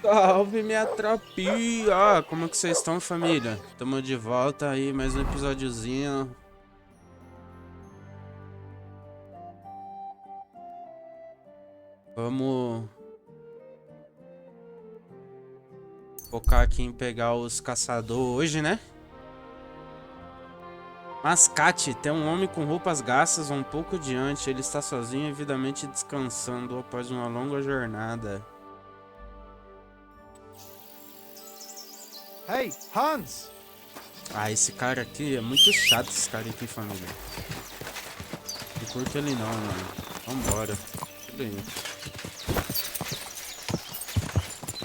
Salve minha tropinha! Como que vocês estão, família? Tamo de volta aí, mais um episódiozinho. Vamos focar aqui em pegar os caçadores hoje, né? Mascate, tem um homem com roupas gastas um pouco diante. Ele está sozinho e avidamente descansando após uma longa jornada. Hey, Hans! Ah, esse cara aqui é muito chato, esse cara aqui, família. Não curto ele não, mano. Vambora. Tudo aí.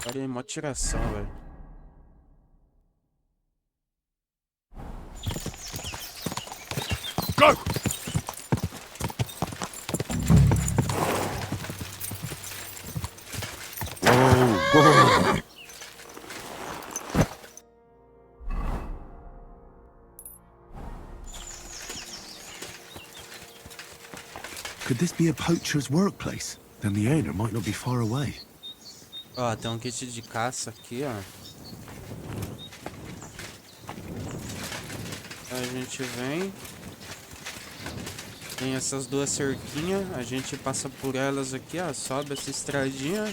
Cara, é mó tiração, velho. Go! Whoa. Could this be a poacher's workplace? Then the owner might not be far away. Ó, tem um kit de caça aqui, ó. A gente vem. Tem essas duas cerquinhas. A gente passa por elas aqui, ó. Sobe essa estradinha.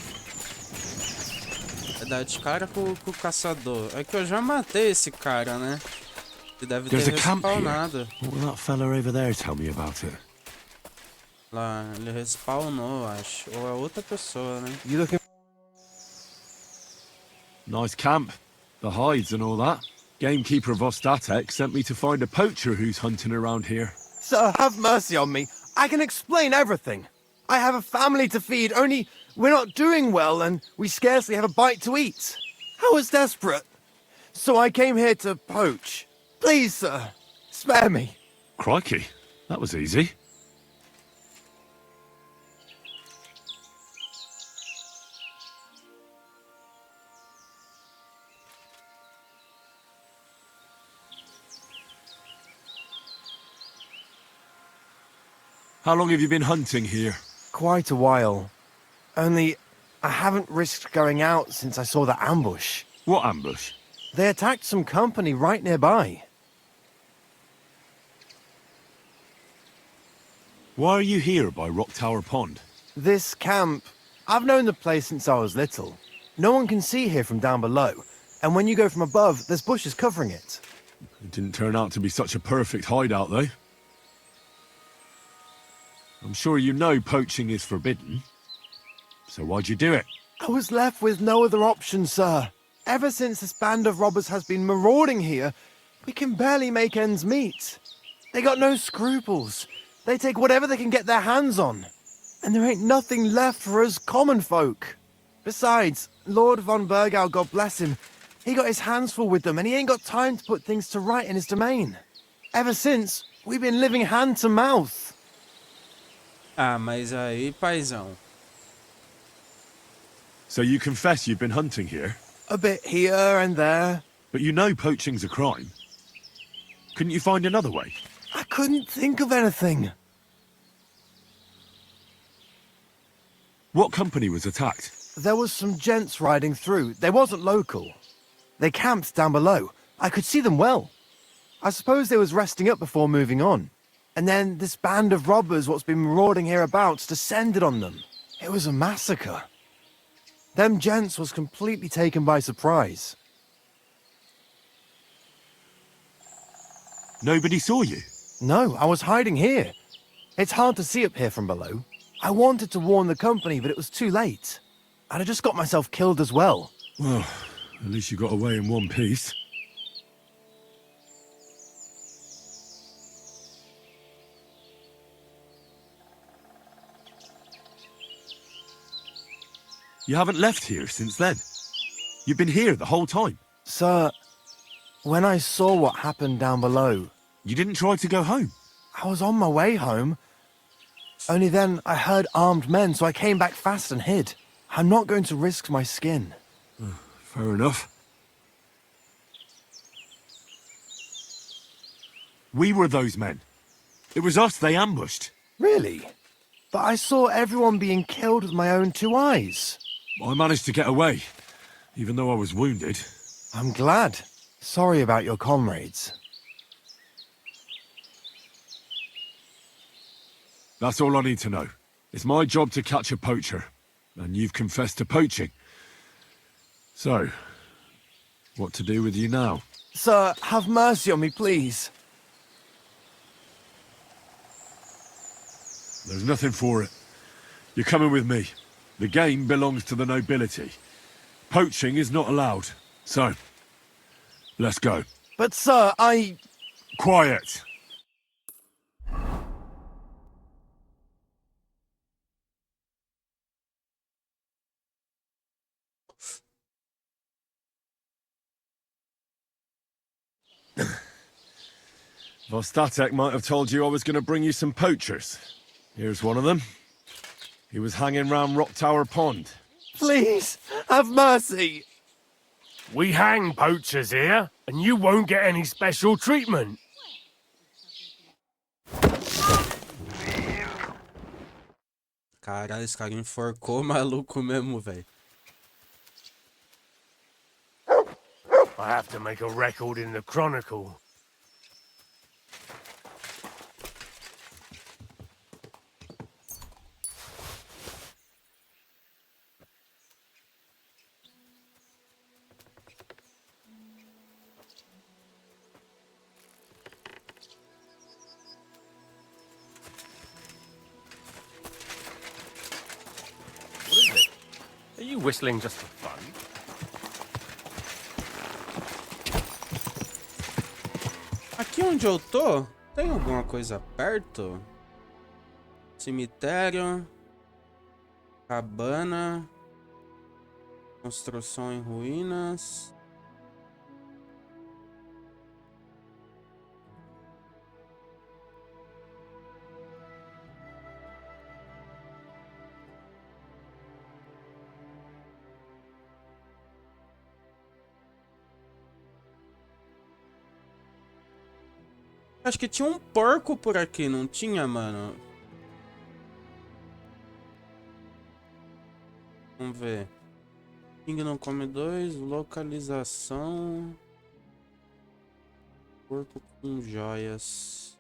Vai dar de cara com o caçador. É que eu já matei esse cara, né? Ele deve ter There's a camp here. respawnado. What will that fella over there tell me about it? Lá, ele respawnou, acho. Ou é outra pessoa, né? You looking? Nice camp. The hides and all that. Gamekeeper of Ostatek sent me to find a poacher who's hunting around here. Sir, have mercy on me. I can explain everything. I have a family to feed, only we're not doing well and we scarcely have a bite to eat. I was desperate. So I came here to poach. Please, sir, spare me. Crikey, that was easy. How long have you been hunting here? Quite a while. Only I haven't risked going out since I saw the ambush. What ambush? They attacked some company right nearby. Why are you here by Rock Tower Pond? This camp, I've known the place since I was little. No one can see here from down below, and when you go from above, there's bushes covering it. It didn't turn out to be such a perfect hideout, though. I'm sure you know poaching is forbidden. So why'd you do it? I was left with no other option, sir. Ever since this band of robbers has been marauding here, we can barely make ends meet. They got no scruples. They take whatever they can get their hands on. And there ain't nothing left for us common folk. Besides, Lord von Burgau, God bless him, he got his hands full with them and he ain't got time to put things to right in his domain. Ever since, we've been living hand to mouth. Ah, mas aí, paizão. So you confess you've been hunting here, A bit here and there. but you know poaching's a crime. Couldn't you find another way? I couldn't think of anything. What company was attacked? There was some gents riding through. They wasn't local. They camped down below. I could see them well. I suppose they was resting up before moving on. And then this band of robbers what's been marauding hereabouts descended on them. It was a massacre. Them gents was completely taken by surprise. Nobody saw you? No, I was hiding here. It's hard to see up here from below. I wanted to warn the company, but it was too late. And I just got myself killed as well. Well, at least you got away in one piece. You haven't left here since then. You've been here the whole time. Sir, when I saw what happened down below, You didn't try to go home. I was on my way home. Only then I heard armed men, so I came back fast and hid. I'm not going to risk my skin. Fair enough. We were those men. It was us they ambushed. Really? But I saw everyone being killed with my own two eyes. I managed to get away. even though I was wounded. I'm glad. Sorry about your comrades. That's all I need to know. It's my job to catch a poacher, and you've confessed to poaching. So, what to do with you now? Sir, have mercy on me, please. There's nothing for it. You're coming with me. The game belongs to the nobility. Poaching is not allowed. So, let's go. But sir, Quiet! Vostatek might have told you I was going to bring you some poachers. Here's one of them. He was hanging round Rock Tower Pond. Please, have mercy. We hang poachers here, and you won't get any special treatment. Caralho, esse cara enforcou o maluco mesmo, velho. I have to make a record in the Chronicle. What is it? Are you whistling just for fun? Aqui onde eu tô, tem alguma coisa perto? Cemitério. Cabana. Construção em ruínas. Acho que tinha um porco por aqui, não tinha, mano? Vamos ver. King não come dois. Localização. Porco com joias.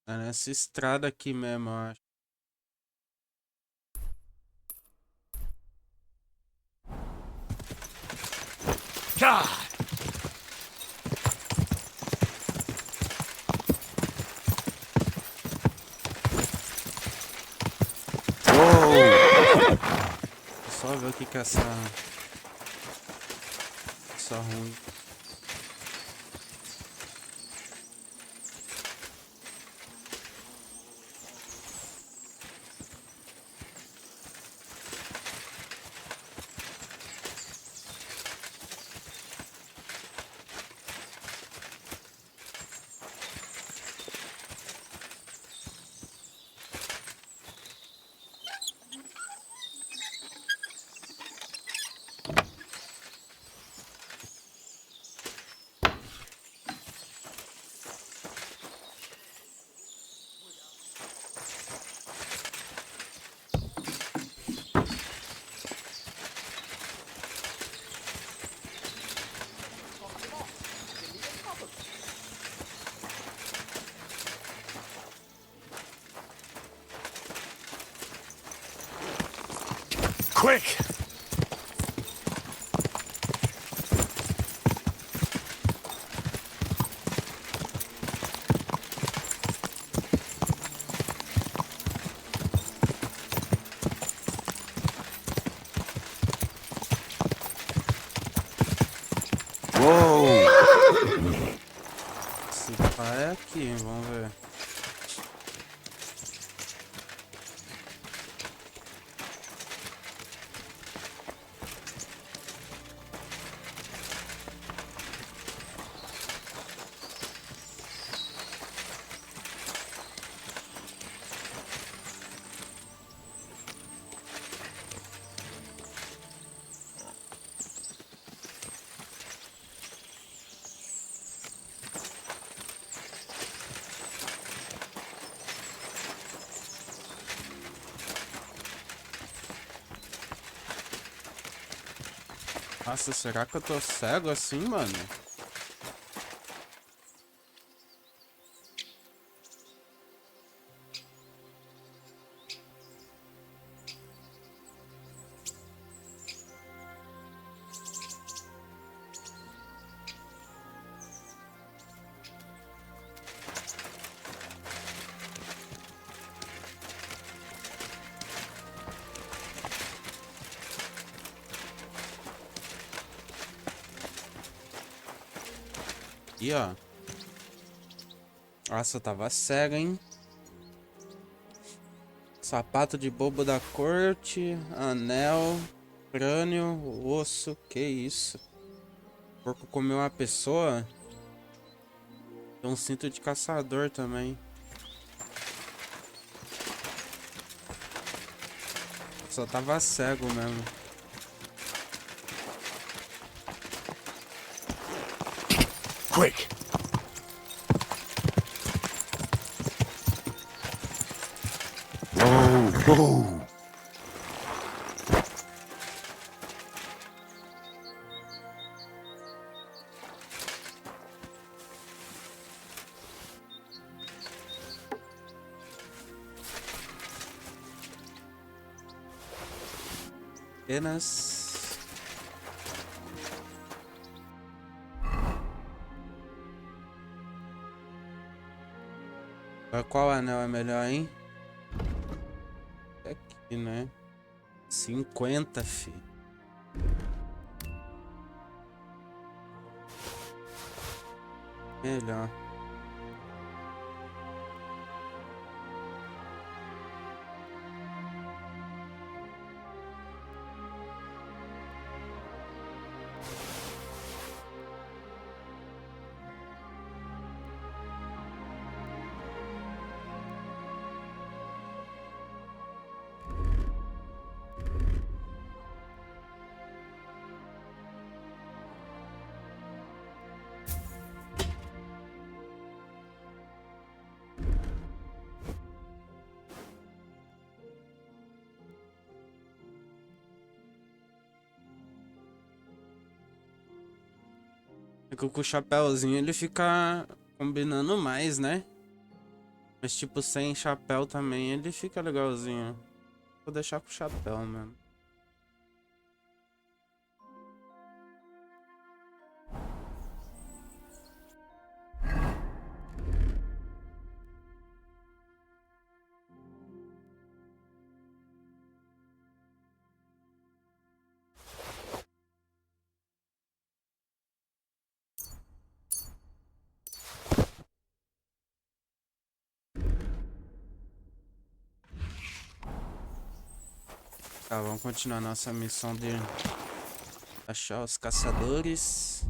É nessa estrada aqui mesmo, eu acho. Só ver o que é essa ruim. Quick! Esse pá é aqui, vamos ver. Nossa, será que eu tô cego assim, mano? Aqui, ó. Nossa, eu tava cego, hein? Sapato de bobo da corte, anel, crânio, osso, que isso? O porco comeu uma pessoa? Tem um cinto de caçador também. Só tava cego mesmo. Quick! Whoa! Apenas. Qual anel é melhor, hein? Aqui, né? 50, fi. Melhor. É que com o chapéuzinho ele fica combinando mais, né? Mas tipo, sem chapéu também ele fica legalzinho. Vou deixar com o chapéu, mano. Tá, vamos continuar nossa missão de achar os caçadores.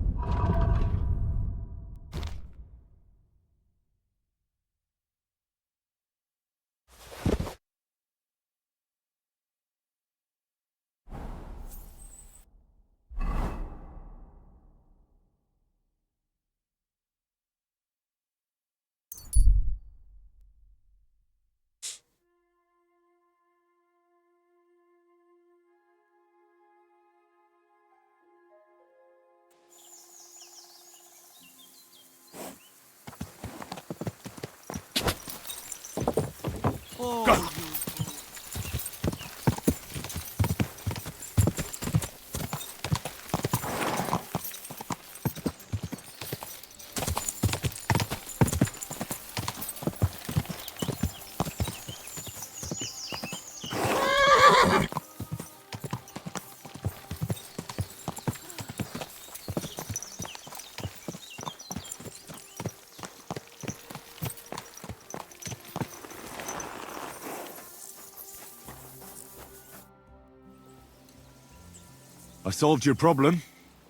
solved your problem.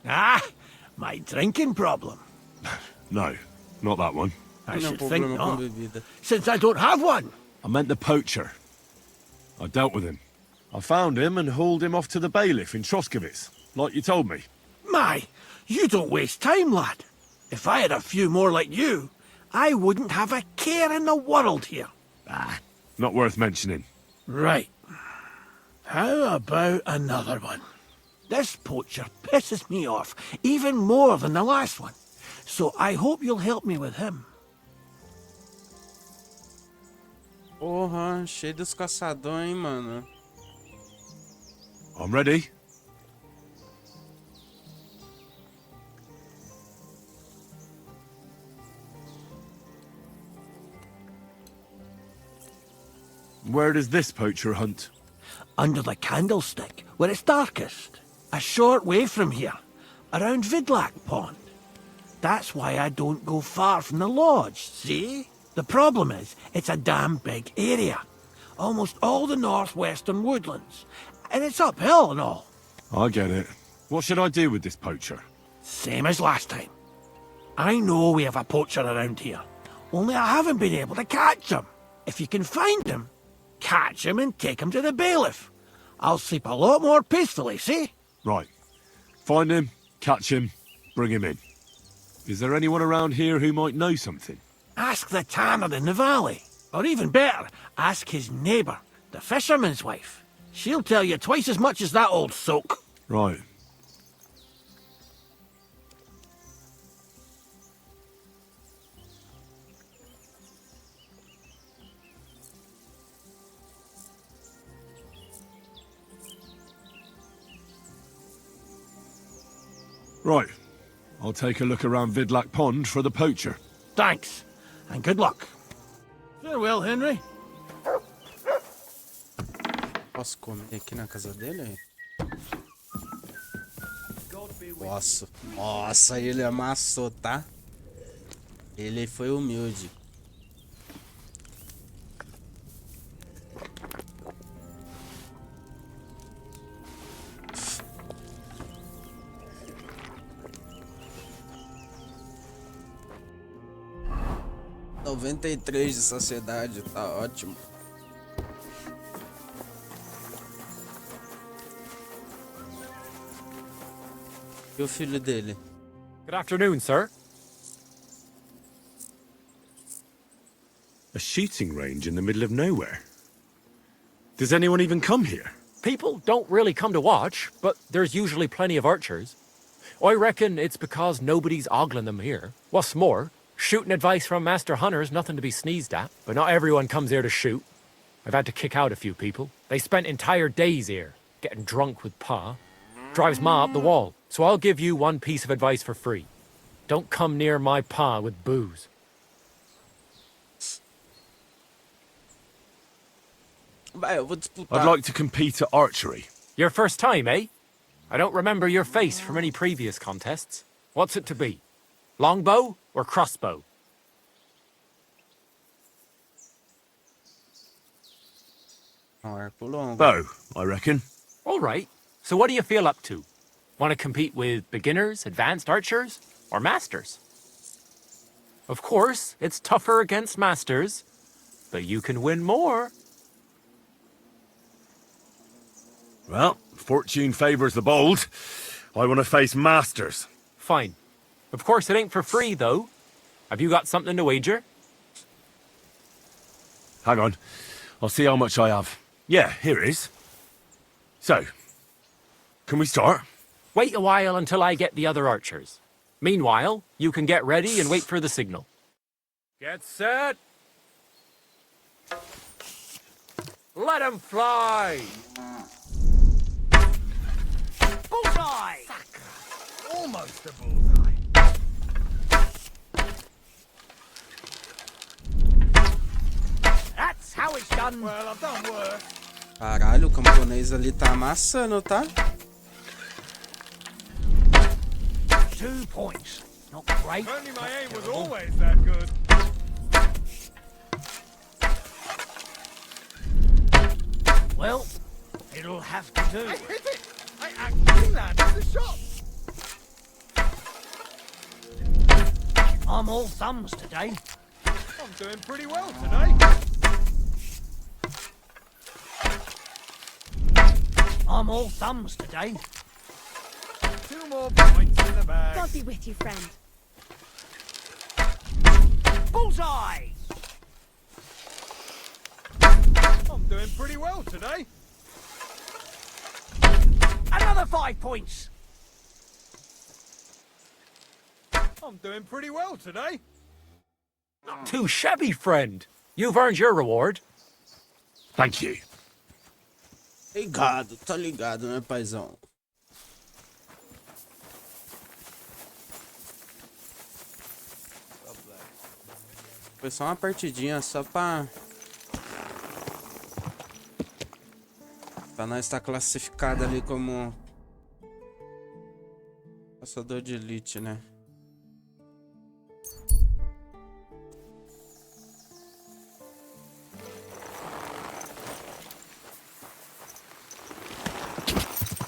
Ah, my drinking problem. No, not that one. I Não should think problema com not, bebida. since I don't have one. I meant the poacher. I dealt with him. I found him and hauled him off to the bailiff in Troskowitz, like you told me. My, you don't waste time, lad. If I had a few more like you, I wouldn't have a care in the world here. Ah, not worth mentioning. Right. How about another one? This poacher pisses me off even more than the last one, so I hope you'll help me with him. Porra, cheio dos caçadores, hein, mano. I'm ready. Where does this poacher hunt? Under the candlestick, where it's darkest. A short way from here, around Vidlak Pond. That's why I don't go far from the lodge, see? The problem is, it's a damn big area. Almost all the northwestern woodlands. And it's uphill and all. I get it. What should I do with this poacher? Same as last time. I know we have a poacher around here. Only I haven't been able to catch him. If you can find him, catch him and take him to the bailiff. I'll sleep a lot more peacefully, see? Right. Find him, catch him, bring him in. Is there anyone around here who might know something? Ask the tanner in the valley. Or even better, ask his neighbour, the fisherman's wife. She'll tell you twice as much as that old soak. Right. Right. I'll take a look around Vidlak Pond for the poacher. Thanks, and good luck. Farewell, Henry. Posso comer aqui na casa dele? Posso. Nossa, ele amassou, tá? Ele foi humilde. Noventa e três de saciedade, tá ótimo. E o filho dele? Good afternoon, sir. A shooting range in the middle of nowhere. Does anyone even come here? People don't really come to watch, but there's usually plenty of archers. I reckon it's because nobody's ogling them here. What's more, shooting advice from master hunters nothing to be sneezed at, but not everyone comes here to shoot. I've had to kick out a few people. They spent entire days here, getting drunk with Pa. Drives Ma up the wall, so I'll give you one piece of advice for free. Don't come near my Pa with booze. Eu vou disputar. I'd like to compete at archery. Your first time, eh? I don't remember your face from any previous contests. What's it to be? Longbow or crossbow? Arco longo. Bow, I reckon. All right. So what do you feel up to? Want to compete with beginners, advanced archers, or masters? Of course, it's tougher against masters, but you can win more. Well, fortune favours the bold. I want to face masters. Fine. Of course, it ain't for free, though. Have you got something to wager? Hang on. I'll see how much I have. Yeah, here it is. So, can we start? Wait a while until I get the other archers. Meanwhile, you can get ready and wait for the signal. Get set. Let 'em fly! Bullseye! Almost a bullseye. That's how it's done. Well, I've done worse. Caralho, o camponês ali tá amassando, tá? 2 points. Not great. Only my aim was always that good. Well, it'll have to do. I hit it! I lad in the shop. I'm all thumbs today. I'm doing pretty well today. I'm all thumbs today. 2 more points in the bag. God be with you, friend. Bullseye! I'm doing pretty well today. Another 5 points. I'm doing pretty well today. Not too shabby, friend. You've earned your reward. Thank you. Ligado, tá ligado, né, paizão? Foi só uma partidinha, só pra nós estar classificado ali como caçador de elite, né?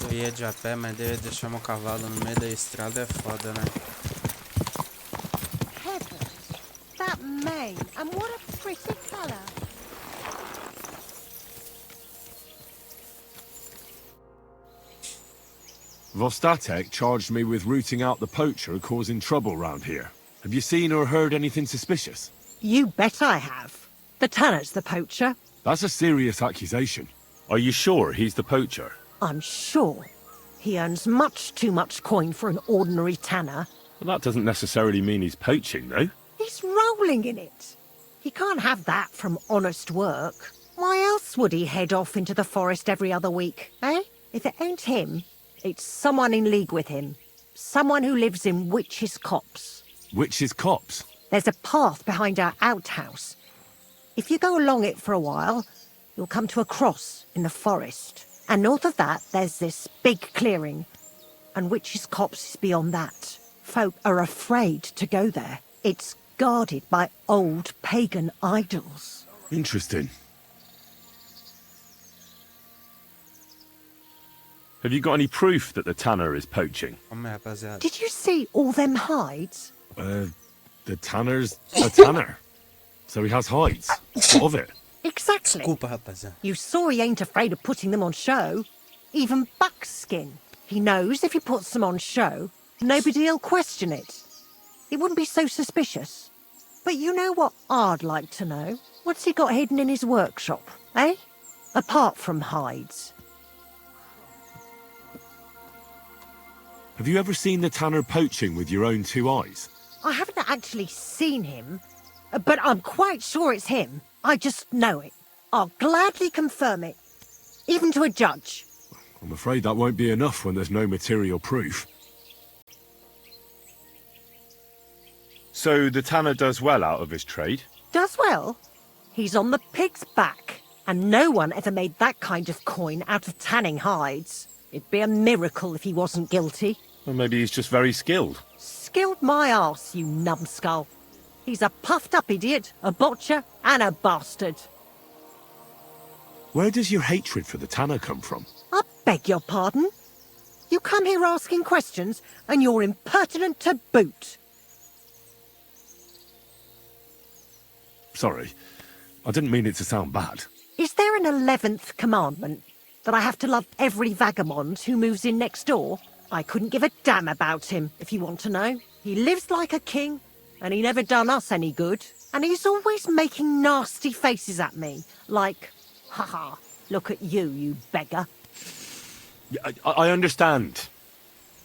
Eu ia de a pé, mas daí deixar meu cavalo no meio da estrada é foda, né? Heavens, that mane, and what a pretty colour. Vostatek charged me with rooting out the poacher causing trouble round here. Have you seen or heard anything suspicious? You bet I have. The tanner's the poacher. That's a serious accusation. Are you sure he's the poacher? I'm sure. He earns much too much coin for an ordinary tanner. Well, that doesn't necessarily mean he's poaching, though. He's rolling in it. He can't have that from honest work. Why else would he head off into the forest every other week, eh? If it ain't him, it's someone in league with him. Someone who lives in Witch's Copse. Witch's Copse? There's a path behind our outhouse. If you go along it for a while, you'll come to a cross in the forest. And north of that, there's this big clearing. And Witch's Copse is beyond that. Folk are afraid to go there. It's guarded by old pagan idols. Interesting. Have you got any proof that the tanner is poaching? Como é, rapaziada? Did you see all them hides? The tanner's a tanner. So he has hides. What of it? Exactly. Desculpa, rapaziada. You saw he ain't afraid of putting them on show. Even buckskin. He knows if he puts them on show, nobody'll question it. He wouldn't be so suspicious. But you know what I'd like to know? What's he got hidden in his workshop, eh? Apart from hides. Have you ever seen the tanner poaching with your own 2 eyes? I haven't actually seen him, but I'm quite sure it's him. I just know it. I'll gladly confirm it, even to a judge. I'm afraid that won't be enough when there's no material proof. So the tanner does well out of his trade? Does well. He's on the pig's back, and no one ever made that kind of coin out of tanning hides. It'd be a miracle if he wasn't guilty. Or maybe he's just very skilled. Skilled my arse, you numbskull. He's a puffed-up idiot, a botcher, and a bastard. Where does your hatred for the tanner come from? I beg your pardon? You come here asking questions, and you're impertinent to boot. Sorry, I didn't mean it to sound bad. Is there an 11th commandment? That I have to love every vagabond who moves in next door? I couldn't give a damn about him, if you want to know. He lives like a king, and he never done us any good. And he's always making nasty faces at me, like, haha, look at you, you beggar. I understand.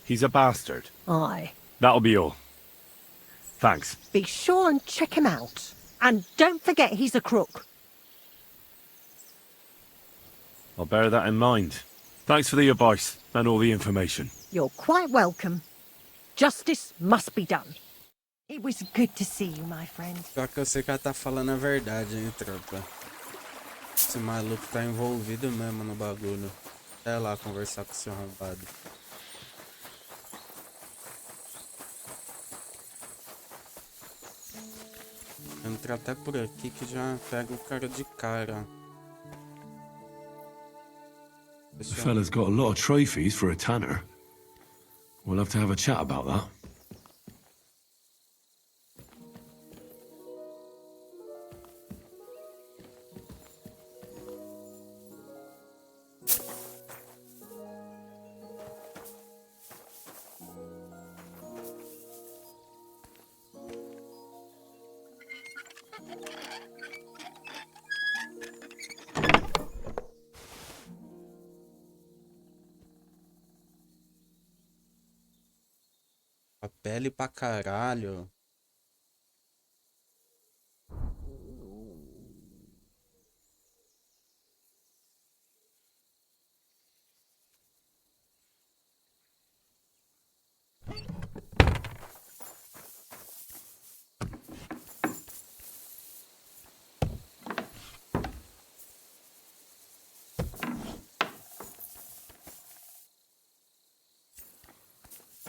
He's a bastard. Aye. That'll be all. Thanks. Be sure and check him out. And don't forget he's a crook. I'll bear that in mind. Thanks for the advice and all the information. You're quite welcome. Justice must be done. It was good to see you, my friend. Pior que eu sei que ela tá falando a verdade, hein, tropa. Esse maluco tá envolvido mesmo no bagulho. Até lá conversar com esse arrombado. Entra até por aqui que já pega o cara de cara. The fella's got a lot of trophies for a tanner. We'll have to have a chat about that. A pele pra caralho.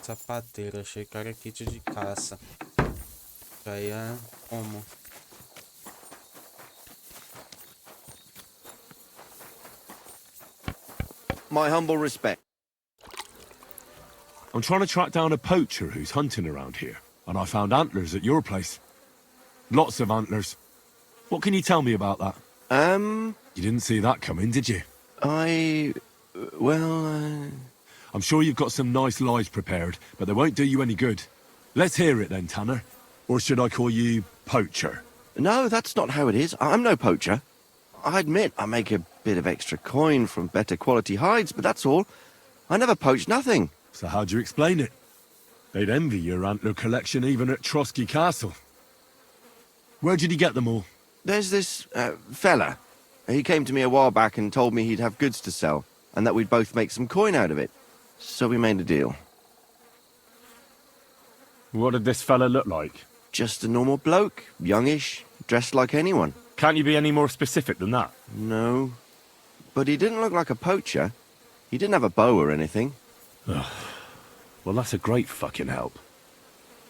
Sapateiro, achei que era kit de caça. Aí é como? My humble respect. I'm trying to track down a poacher who's hunting around here, and I found antlers at your place. Lots of antlers. What can you tell me about that? You didn't see that coming, did you? Well, I'm sure you've got some nice lies prepared, but they won't do you any good. Let's hear it then, Tanner. Or should I call you Poacher? No, that's not how it is. I'm no poacher. I admit I make a bit of extra coin from better quality hides, but that's all. I never poach nothing. So how do you explain it? They'd envy your antler collection even at Trotsky Castle. Where did you get them all? There's this fella. He came to me a while back and told me he'd have goods to sell, and that we'd both make some coin out of it. So we made a deal. What did this fella look like? Just a normal bloke, youngish, dressed like anyone. Can't you be any more specific than that? No. But he didn't look like a poacher. He didn't have a bow or anything. Well, that's a great fucking help.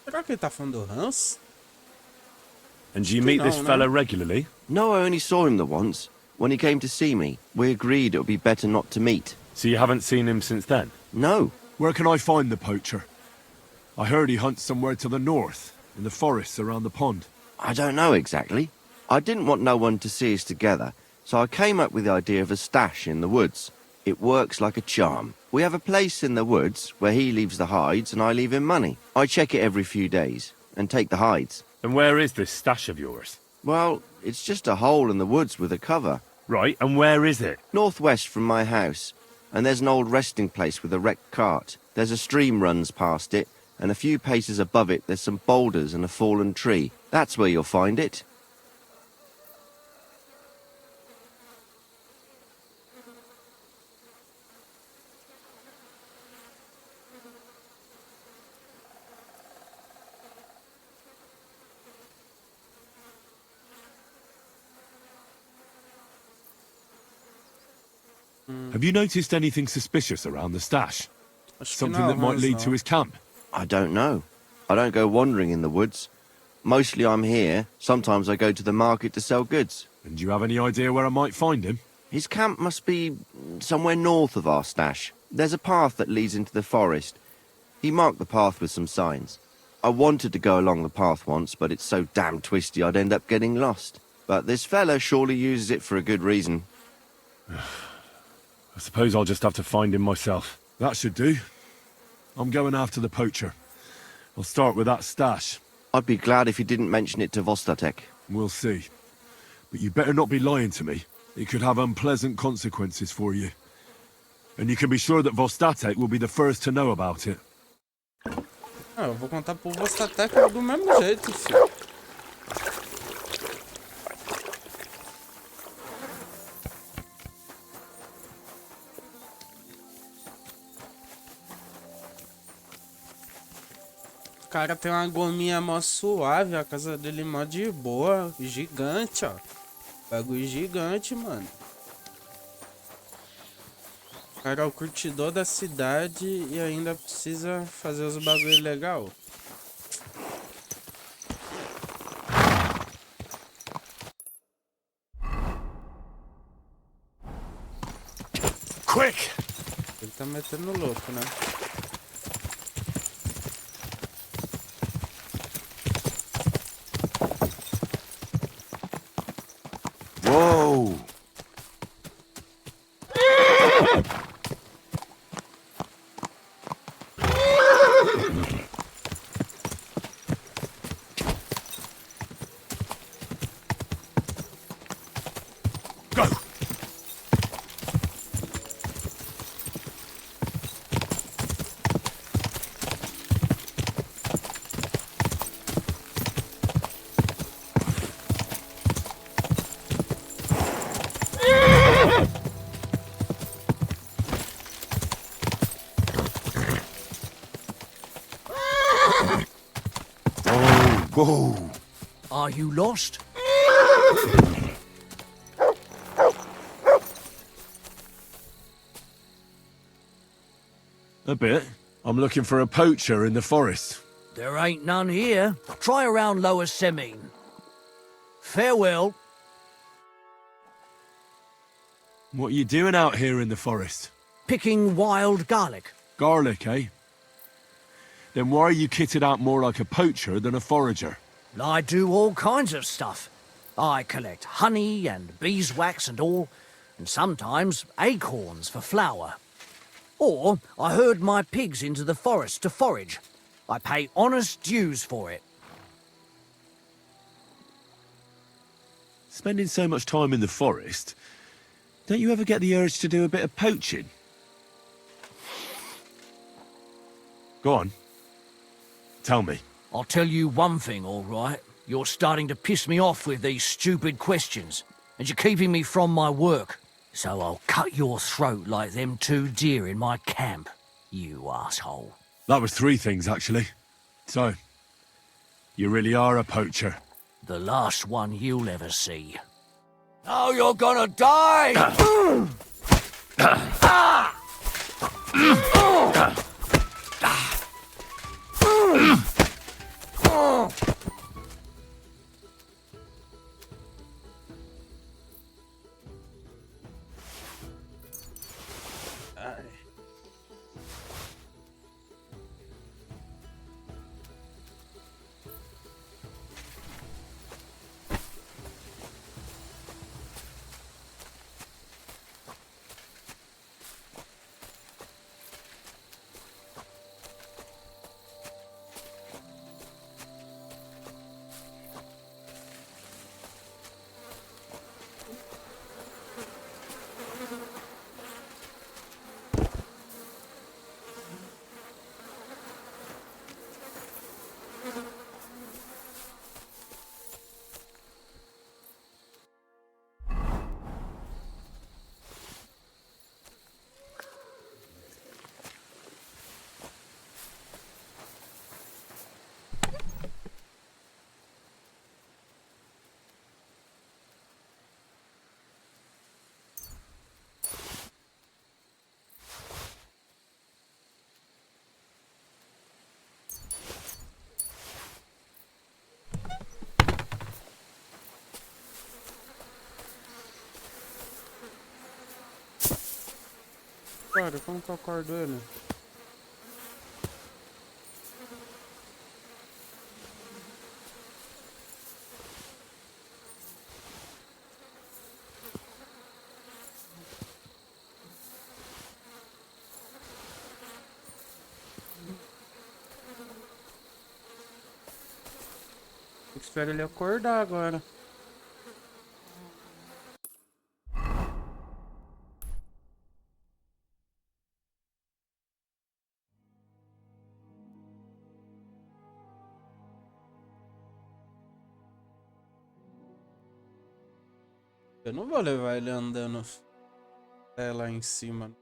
Será que ele tá falando do Hans? And do you meet this fella regularly? No, I only saw him the once. When he came to see me, we agreed it would be better not to meet. So you haven't seen him since then? No. Where can I find the poacher? I heard he hunts somewhere to the north, in the forests around the pond. I don't know exactly. I didn't want no one to see us together, so I came up with the idea of a stash in the woods. It works like a charm. We have a place in the woods where he leaves the hides and I leave him money. I check it every few days and take the hides. And where is this stash of yours? Well, it's just a hole in the woods with a cover. Right, and where is it? Northwest from my house. And there's an old resting place with a wrecked cart. There's a stream runs past it, and a few paces above it there's some boulders and a fallen tree. That's where you'll find it. Have you noticed anything suspicious around the stash? Acho que Something não, that might Hans lead não. to his camp? I don't know. I don't go wandering in the woods. Mostly I'm here. Sometimes I go to the market to sell goods. And do you have any idea where I might find him? His camp must be somewhere north of our stash. There's a path that leads into the forest. He marked the path with some signs. I wanted to go along the path once, but it's so damn twisty I'd end up getting lost. But this fella surely uses it for a good reason. I suppose I'll just have to find him myself. That should do. I'm going after the poacher. I'll start with that stash. I'd be glad if you didn't mention it to Vostatek. We'll see. But you better not be lying to me. It could have unpleasant consequences for you. And you can be sure that Vostatek will be the first to know about it. Ah, eu vou contar pro Vostatek do mesmo jeito, filho. O cara tem uma gominha mó suave, a casa dele mó de boa, gigante, ó. Bagulho gigante, mano. O cara é o curtidor da cidade e ainda precisa fazer os bagulho legal. quick! Ele tá metendo louco, né? Whoa! Go! Whoa! Are you lost? A bit. I'm looking for a poacher in the forest. There ain't none here. Try around Lower Semine. Farewell. What are you doing out here in the forest? Picking wild garlic. Garlic, eh? Then why are you kitted out more like a poacher than a forager? I do all kinds of stuff. I collect honey and beeswax and all, and sometimes acorns for flour. Or I herd my pigs into the forest to forage. I pay honest dues for it. Spending so much time in the forest, don't you ever get the urge to do a bit of poaching? Go on. Tell me. I'll tell you one thing, all right. You're starting to piss me off with these stupid questions, and you're keeping me from my work. So I'll cut your throat like them 2 deer in my camp, you asshole. That was 3 things, actually. So, you really are a poacher. The last one you'll ever see. Now you're gonna die! Cara, como que eu acordo ele? Espero ele acordar agora. Eu não vou levar ele andando até lá em cima.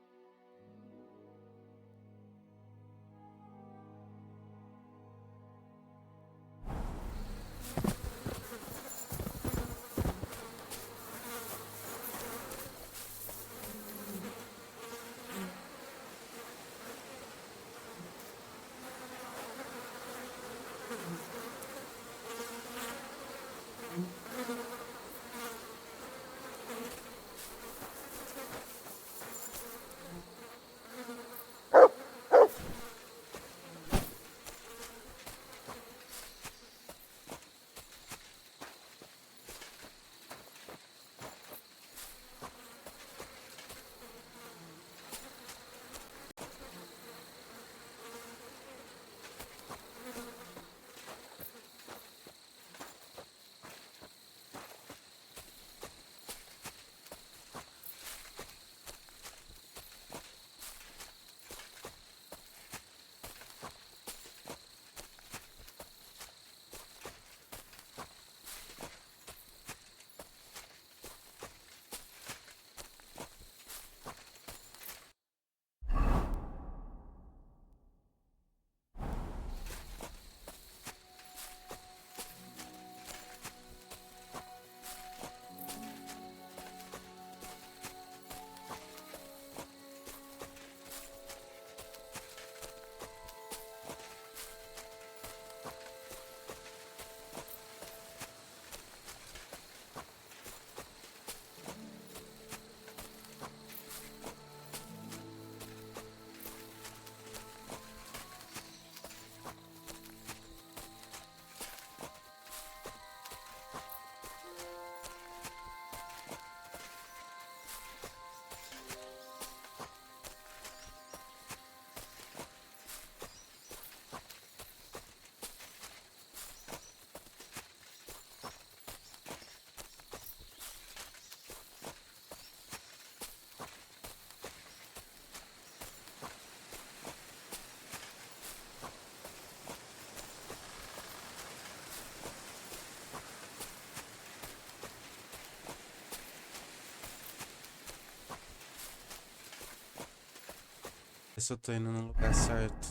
ver se eu tô indo no lugar certo.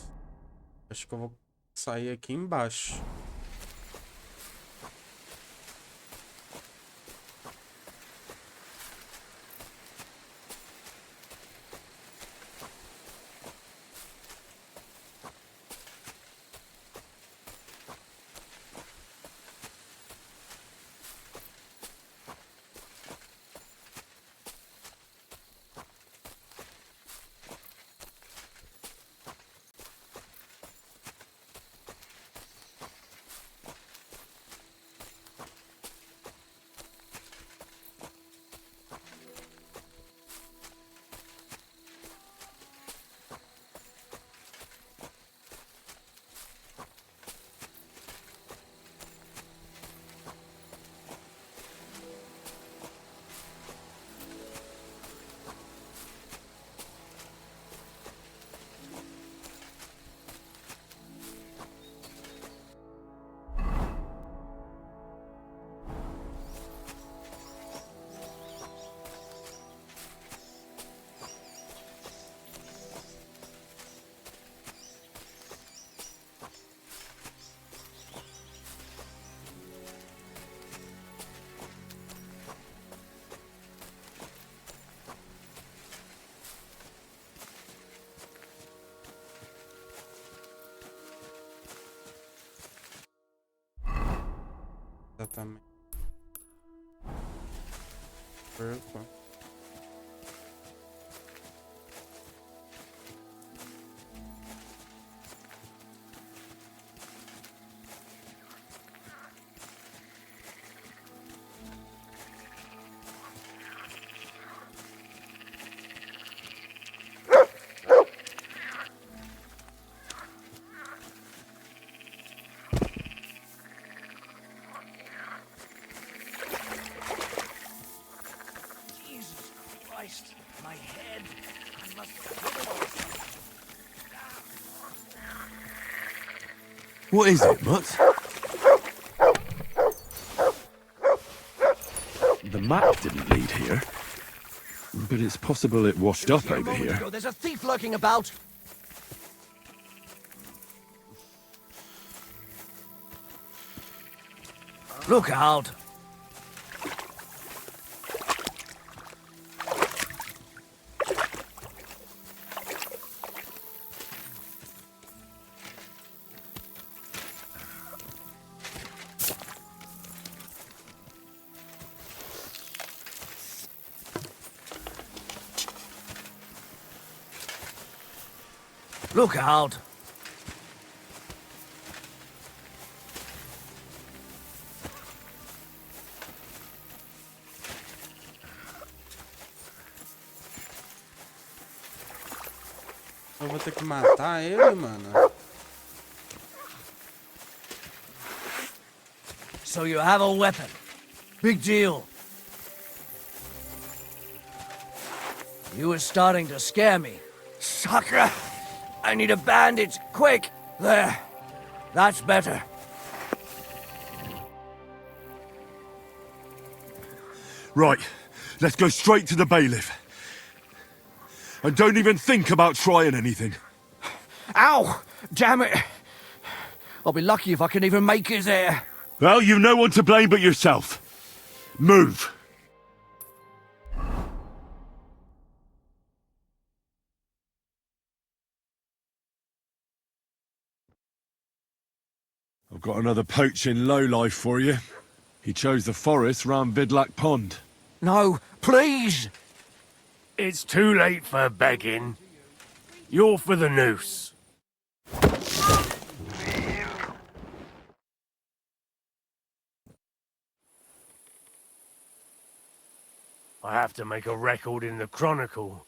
Acho que eu vou sair aqui embaixo. Exatamente. Perco. My head. I must What is it, Mutt? The map didn't lead here. But it's possible it washed up over here. There's a thief lurking about. Look out. Look out! Eu vou ter que matar ele, mano. So you have a weapon. Big deal. You were starting to scare me. Sucker! I need a bandage, quick! There. That's better. Right, let's go straight to the bailiff. And don't even think about trying anything. Ow! Damn it! I'll be lucky if I can even make it there. Well, you've no one to blame but yourself. Move. I've got another poaching lowlife for you. He chose the forest round Vidlac Pond. No, please! It's too late for begging. You're for the noose. I have to make a record in the Chronicle.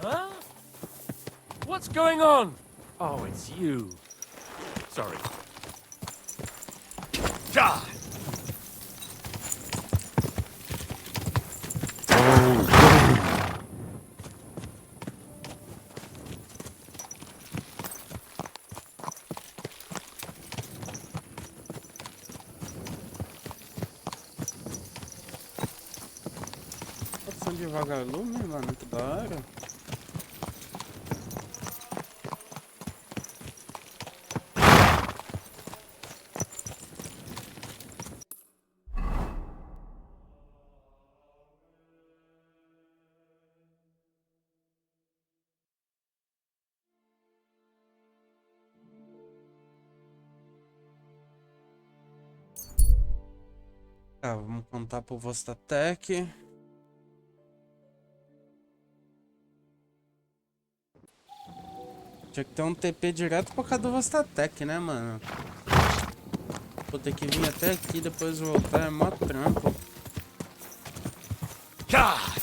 Huh? What's going on? Oh, it's you. Sorry. God! Opção de vagalume, mano, que da hora. Tá, vamos contar pro Vostatec. Tinha que ter um TP direto pra cada do Vostatec, né, mano? Vou ter que vir até aqui, depois voltar, é mó trampo. God!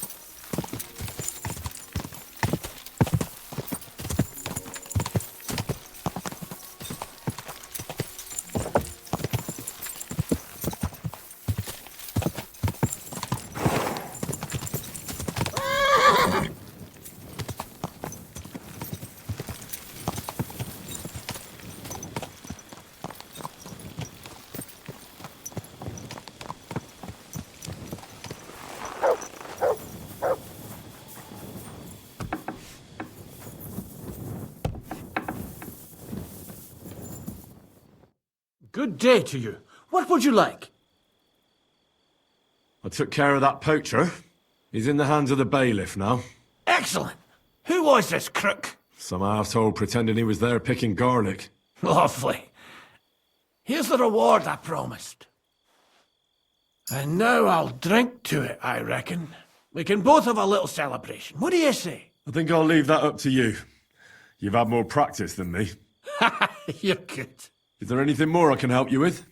Good day to you. What would you like? I took care of that poacher. He's in the hands of the bailiff now. Excellent. Who was this crook? Some arsehole pretending he was there picking garlic. Lovely. Here's the reward I promised. And now I'll drink to it, I reckon. We can both have a little celebration. What do you say? I think I'll leave that up to you. You've had more practice than me. You're good. Is there anything more I can help you with?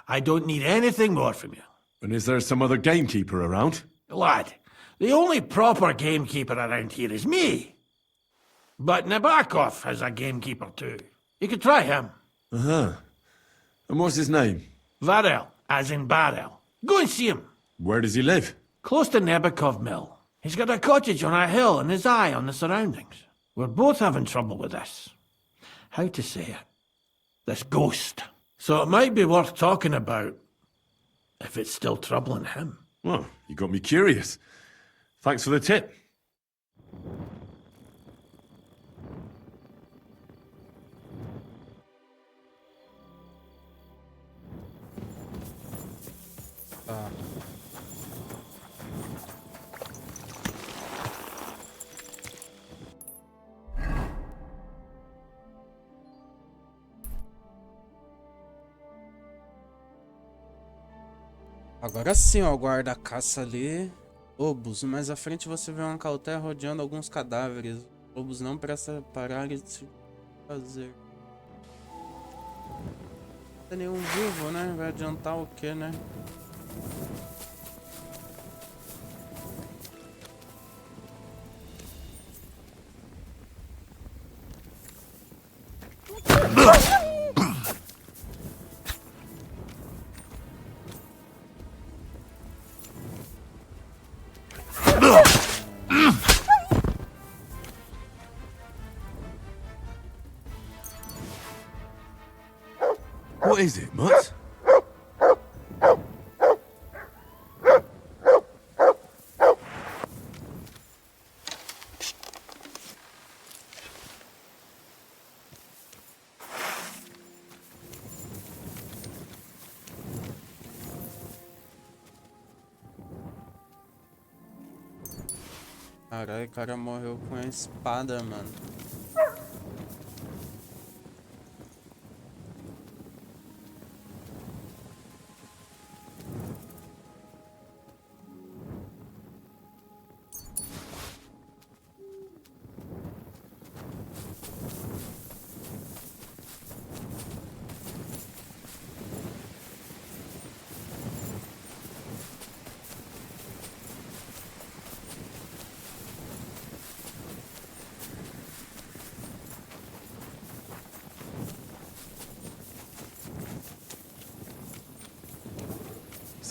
I don't need anything more from you. And is there some other gamekeeper around? Lad, the only proper gamekeeper around here is me. But Nabokov has a gamekeeper too. You could try him. Uh-huh. And what's his name? Varel, as in barrel. Go and see him. Where does he live? Close to Nabokov Mill. He's got a cottage on a hill and his eye on the surroundings. We're both having trouble with this. How to say it? This ghost. So it might be worth talking about if it's still troubling him. Well, you got me curious. Thanks for the tip. Agora sim, ó, guarda-caça ali. Lobos. Mais à frente você vê uma cautela rodeando alguns cadáveres. Lobos não prestam parar de se fazer. Não tem nenhum vivo, né? Vai adiantar o quê, né? What is it, Mutt? Caralho, o cara morreu com a espada, mano.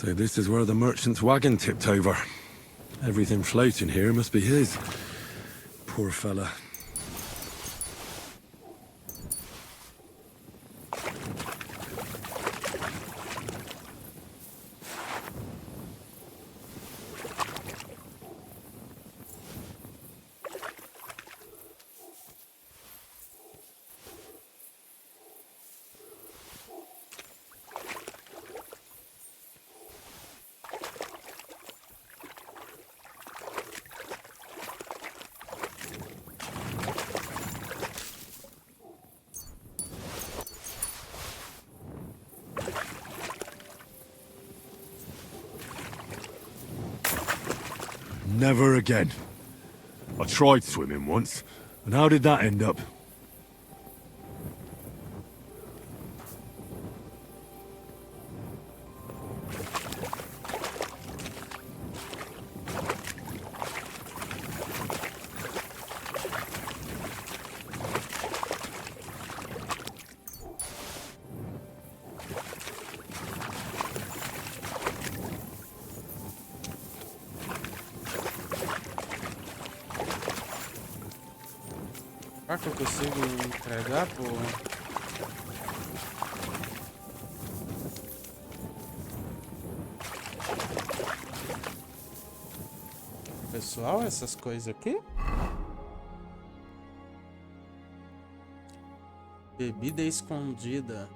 So this is where the merchant's wagon tipped over. Everything floating here must be his. Poor fella. Never again. I tried swimming once, and how did that end up? Será que eu consigo entregar, pô? Pessoal, essas coisas aqui? Bebida escondida.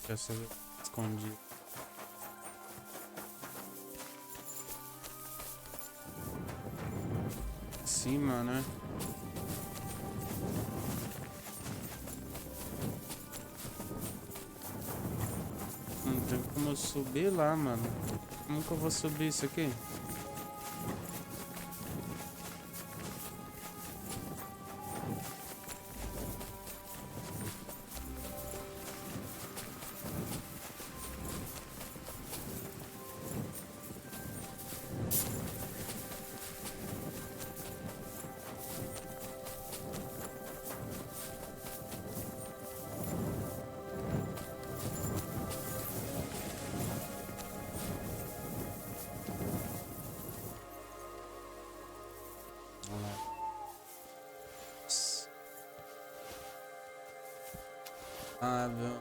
Deixa eu ser escondido. Cima, né? Não tem como eu subir lá, mano. Como que eu vou subir isso aqui? Ah, meu.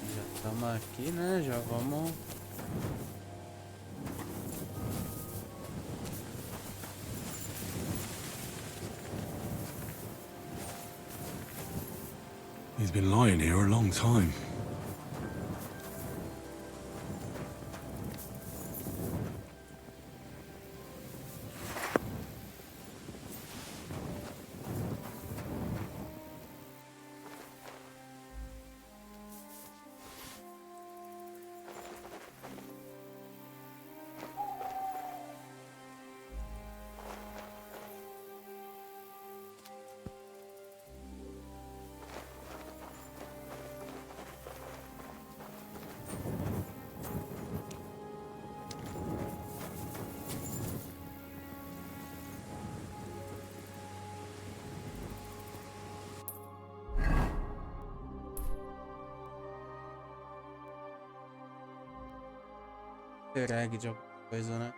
Já estamos aqui, né? Já vamos. He's been lying here a long time. Easter egg de alguma coisa, né?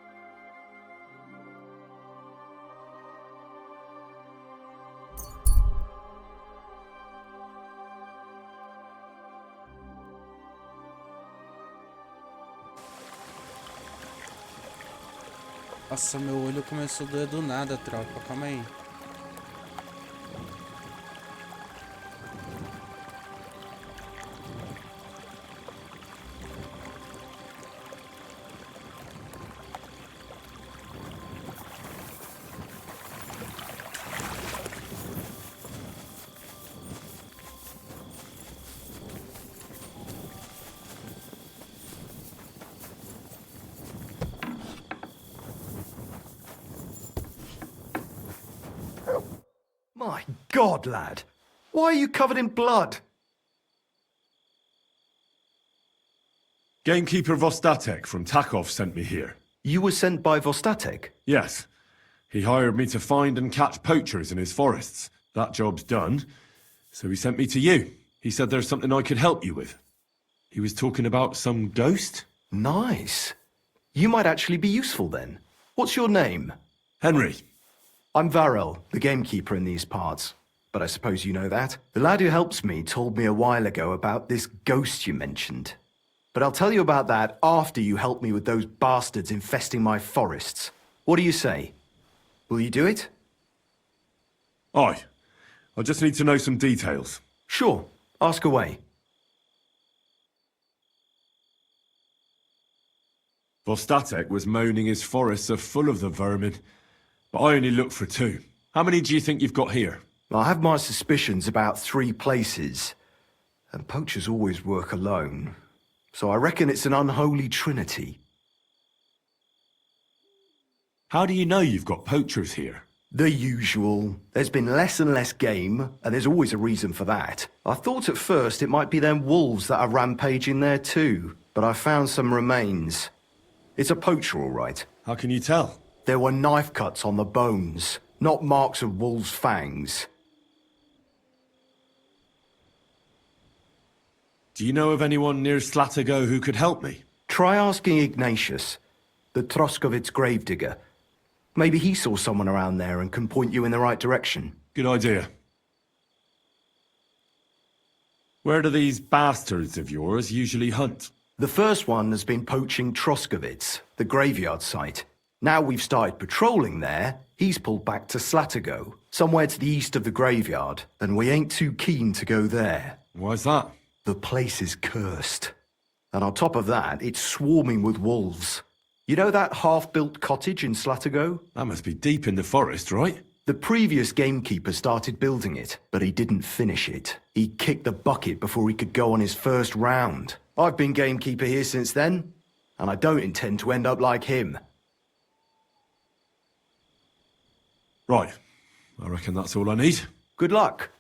Nossa, meu olho começou a doer do nada, tropa. Calma aí. My God, lad. Why are you covered in blood? Gamekeeper Vostatek from Takov sent me here. You were sent by Vostatek? Yes. He hired me to find and catch poachers in his forests. That job's done, so he sent me to you. He said there's something I could help you with. He was talking about some ghost? Nice. You might actually be useful then. What's your name? Henry. I'm Varel, the gamekeeper in these parts. But I suppose you know that. The lad who helps me told me a while ago about this ghost you mentioned. But I'll tell you about that after you help me with those bastards infesting my forests. What do you say? Will you do it? Aye. I just need to know some details. Sure. Ask away. Vostatek was moaning his forests are full of the vermin, but I only looked for 2. How many do you think you've got here? I have my suspicions about 3 places. And poachers always work alone. So I reckon it's an unholy trinity. How do you know you've got poachers here? The usual. There's been less and less game, and there's always a reason for that. I thought at first it might be them wolves that are rampaging there too, but I found some remains. It's a poacher, all right. How can you tell? There were knife cuts on the bones, not marks of wolves' fangs. Do you know of anyone near Slatigo who could help me? Try asking Ignatius, the Troskovitz gravedigger. Maybe he saw someone around there and can point you in the right direction. Good idea. Where do these bastards of yours usually hunt? The first one has been poaching Troskovitz, the graveyard site. Now we've started patrolling there, he's pulled back to Slatigo, somewhere to the east of the graveyard, and we ain't too keen to go there. Why's that? The place is cursed. And on top of that, it's swarming with wolves. You know that half-built cottage in Slatigo? That must be deep in the forest, right? The previous gamekeeper started building it, but he didn't finish it. He kicked the bucket before he could go on his first round. I've been gamekeeper here since then, and I don't intend to end up like him. Right. I reckon that's all I need. Good luck.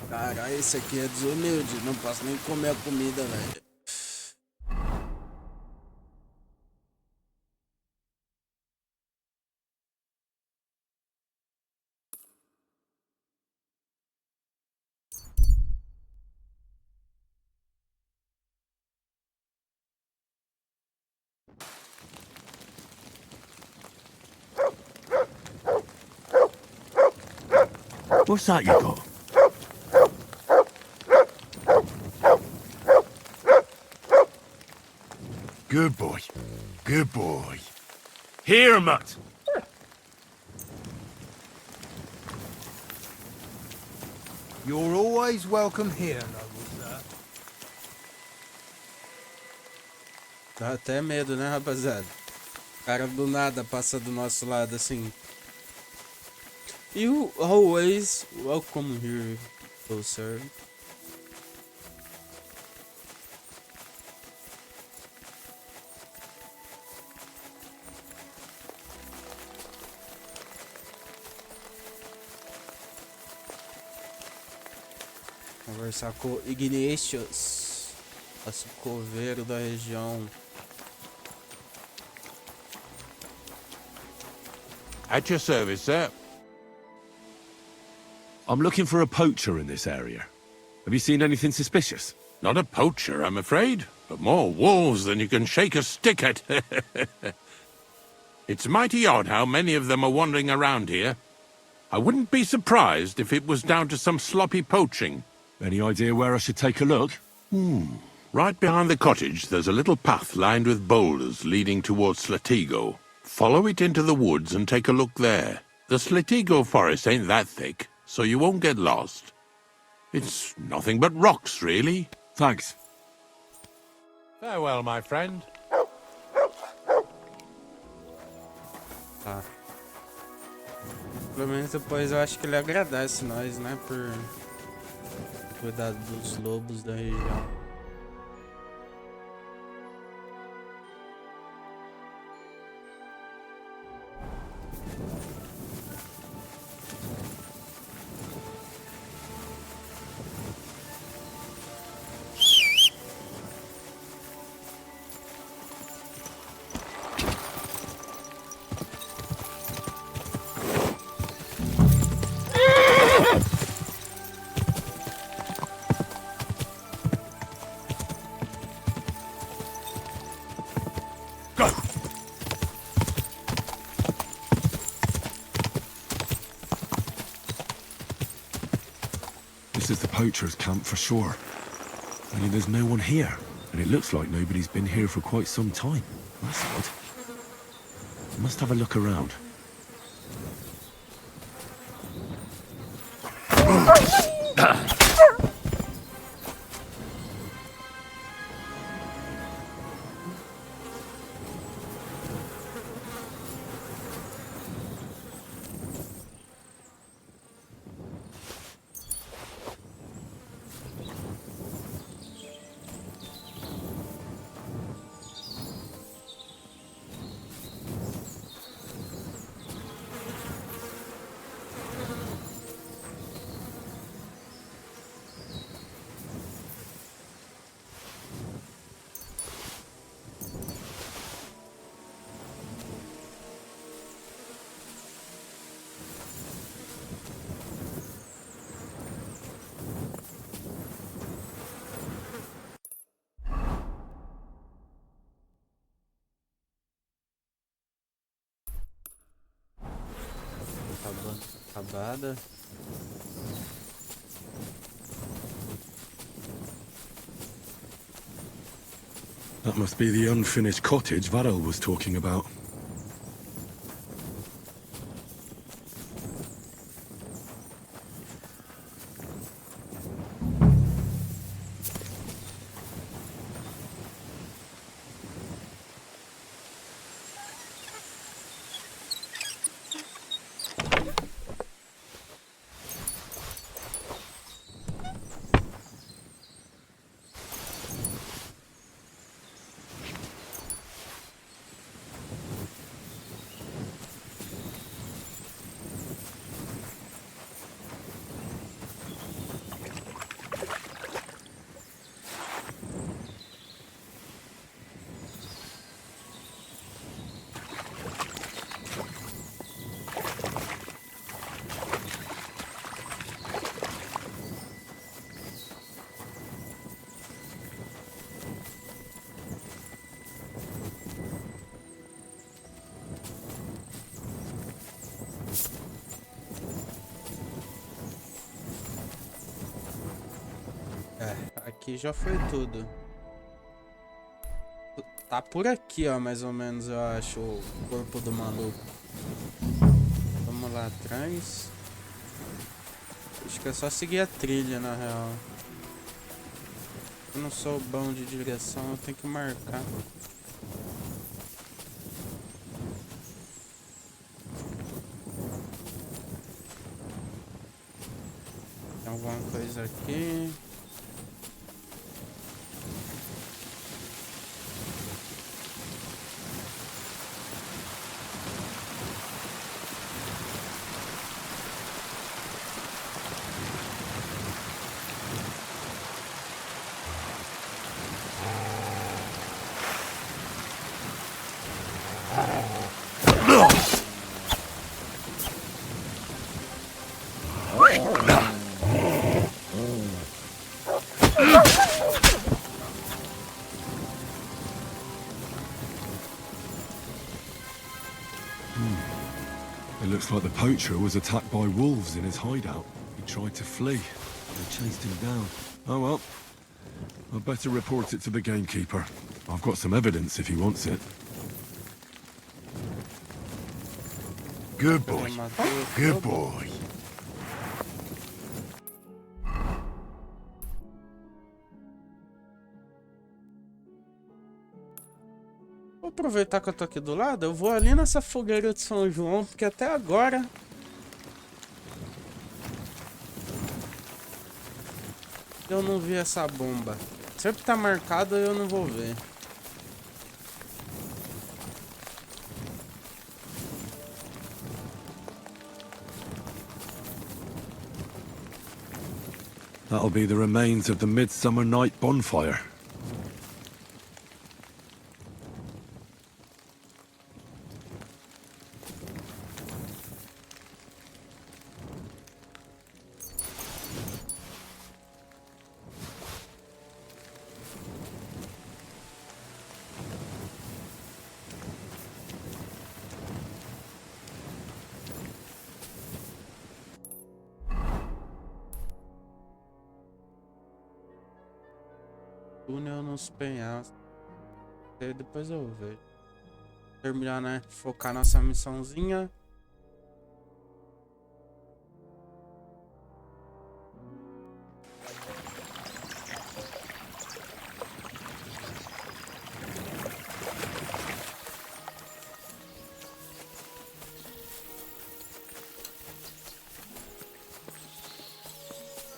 Cara, esse aqui é desumilde. Não posso nem comer a comida, velho. What's that you got? Good boy. Good boy. Here, mutt. You're always welcome here, noble sir. Dá até medo, né, rapaziada? O cara do nada passa do nosso lado assim. You always welcome here, oh sir. Conversar com Ignatius, nosso coveiro da região. At your service, sir. I'm looking for a poacher in this area. Have you seen anything suspicious? Not a poacher, I'm afraid, but more wolves than you can shake a stick at. It's mighty odd how many of them are wandering around here. I wouldn't be surprised if it was down to some sloppy poaching. Any idea where I should take a look? Right behind the cottage, there's a little path lined with boulders leading towards Slatigo. Follow it into the woods and take a look there. The Slatigo forest ain't that thick, so you won't get lost. It's nothing but rocks, really. Thanks. Farewell, my friend. Tá. Pelo menos depois eu acho que ele agradece nós, né? Por cuidar dos lobos da região. This is the poacher's camp for sure. Only there's no one here, and it looks like nobody's been here for quite some time. That's odd. I must have a look around. Acabada. That must be the unfinished cottage Varel was talking about. Aqui já foi tudo. Tá por aqui, ó, mais ou menos, eu acho, o corpo do maluco. Vamos lá atrás. Acho que é só seguir a trilha, na real. Eu não sou bom de direção, eu tenho que marcar. Tem alguma coisa aqui. poacher was attacked by wolves in his hideout. He tried to flee. They chased him down. Oh well. I'd better report it to the gamekeeper. I've got some evidence if he wants it. Good boy. Good boy. Vou aproveitar que eu tô aqui do lado, eu vou ali nessa fogueira de São João, porque até agora eu não vi essa bomba. Sempre tá marcado e eu não vou ver. That'll be the remains of the Midsummer Night bonfire. Túnel nos penhascos. Depois eu vejo. Terminar, né? Focar nossa missãozinha.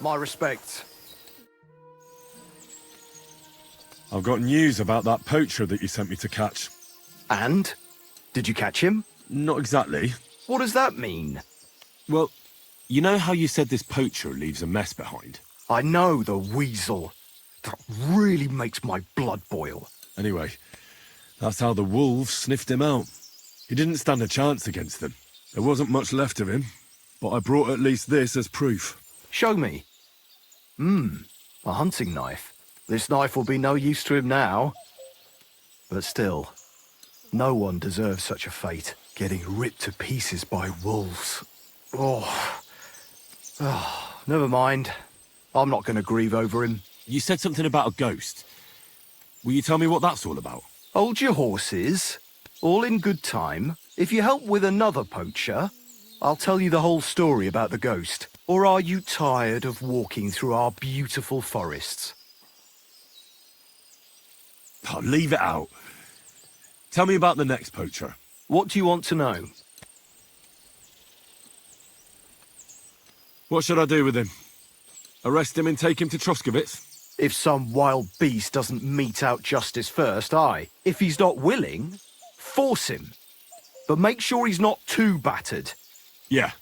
My respects. I've got news about that poacher that you sent me to catch. And? Did you catch him? Not exactly. What does that mean? Well, you know how you said this poacher leaves a mess behind? I know, the weasel. That really makes my blood boil. Anyway, that's how the wolves sniffed him out. He didn't stand a chance against them. There wasn't much left of him, but I brought at least this as proof. Show me. A hunting knife. This knife will be no use to him now. But still, no one deserves such a fate, getting ripped to pieces by wolves. Oh, never mind. I'm not going to grieve over him. You said something about a ghost. Will you tell me what that's all about? Hold your horses. All in good time. If you help with another poacher, I'll tell you the whole story about the ghost. Or are you tired of walking through our beautiful forests? Oh, leave it out. Tell me about the next poacher. What do you want to know? What should I do with him? Arrest him and take him to Troskovitz? If some wild beast doesn't mete out justice first, aye. If he's not willing, force him. But make sure he's not too battered. Yeah,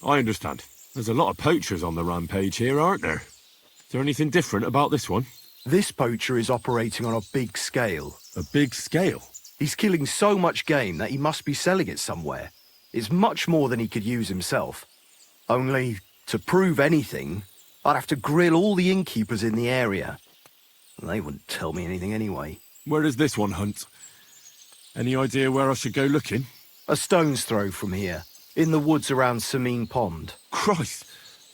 I understand. There's a lot of poachers on the rampage here, aren't there? Is there anything different about this one? This poacher is operating on a big scale. A big scale? He's killing so much game that he must be selling it somewhere. It's much more than he could use himself. Only, to prove anything, I'd have to grill all the innkeepers in the area. They wouldn't tell me anything anyway. Where does this one hunt? Any idea where I should go looking? A stone's throw from here, in the woods around Samine Pond. Christ,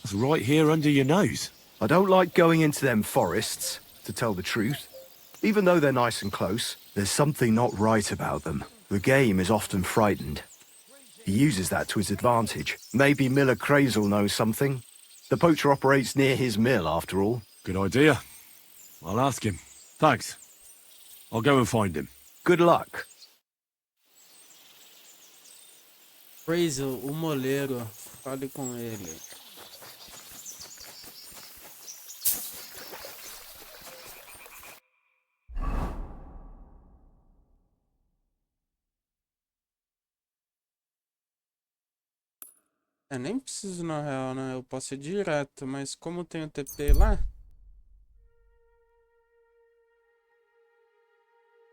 that's right here under your nose. I don't like going into them forests, to tell the truth. Even though they're nice and close, there's something not right about them. The game is often frightened. He uses that to his advantage. Maybe Miller Crazel knows something. The poacher operates near his mill, after all. Good idea. I'll ask him. Thanks. I'll go and find him. Good luck. Crazel, o moleiro. Fale com ele. Nem preciso na real, né? Eu posso ir direto, mas como tem o TP lá...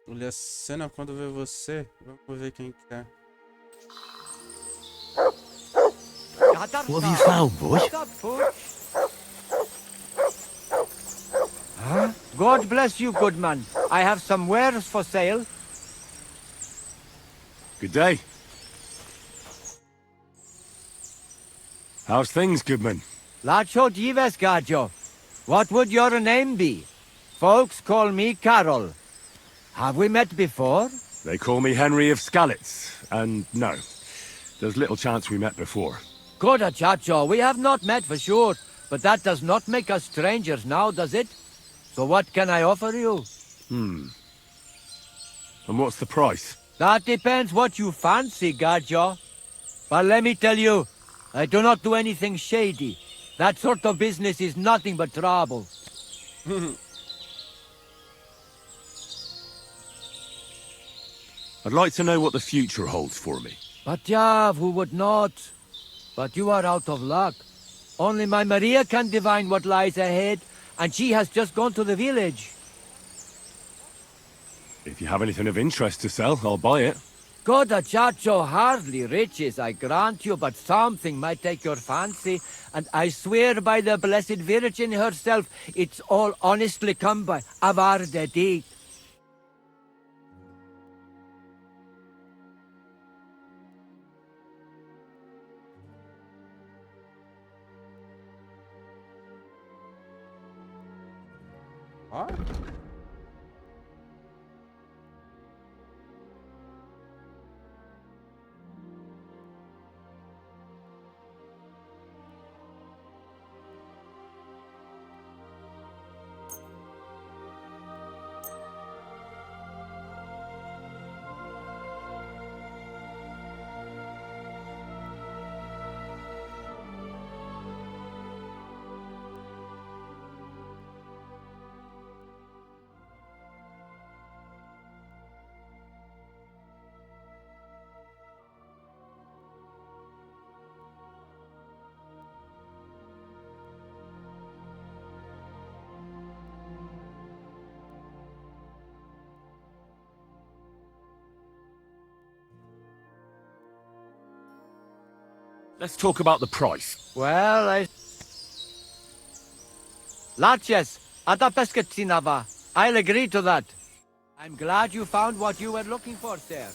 Olha a cena quando vê você. Vamos ver quem que é. What have you found, boy? Huh? God bless you, good man. I have some wares for sale. Good day. How's things, goodman? Lacho Jives Gajo. What would your name be? Folks call me Carol. Have we met before? They call me Henry of Skalitz, and no. There's little chance we met before. Coda Chacho, we have not met for sure, but that does not make us strangers now, does it? So what can I offer you? And what's the price? That depends what you fancy, Gajo. But let me tell you, I do not do anything shady. That sort of business is nothing but trouble. I'd like to know what the future holds for me. But Yav, who would not? But you are out of luck. Only my Maria can divine what lies ahead, and she has just gone to the village. If you have anything of interest to sell, I'll buy it. Goda Chacho, hardly riches, I grant you, but something might take your fancy, and I swear by the Blessed Virgin herself, it's all honestly come by avar de deed. What? Let's talk about the price. Well, Laches, Atapesketsinava. I'll agree to that. I'm glad you found what you were looking for, sir.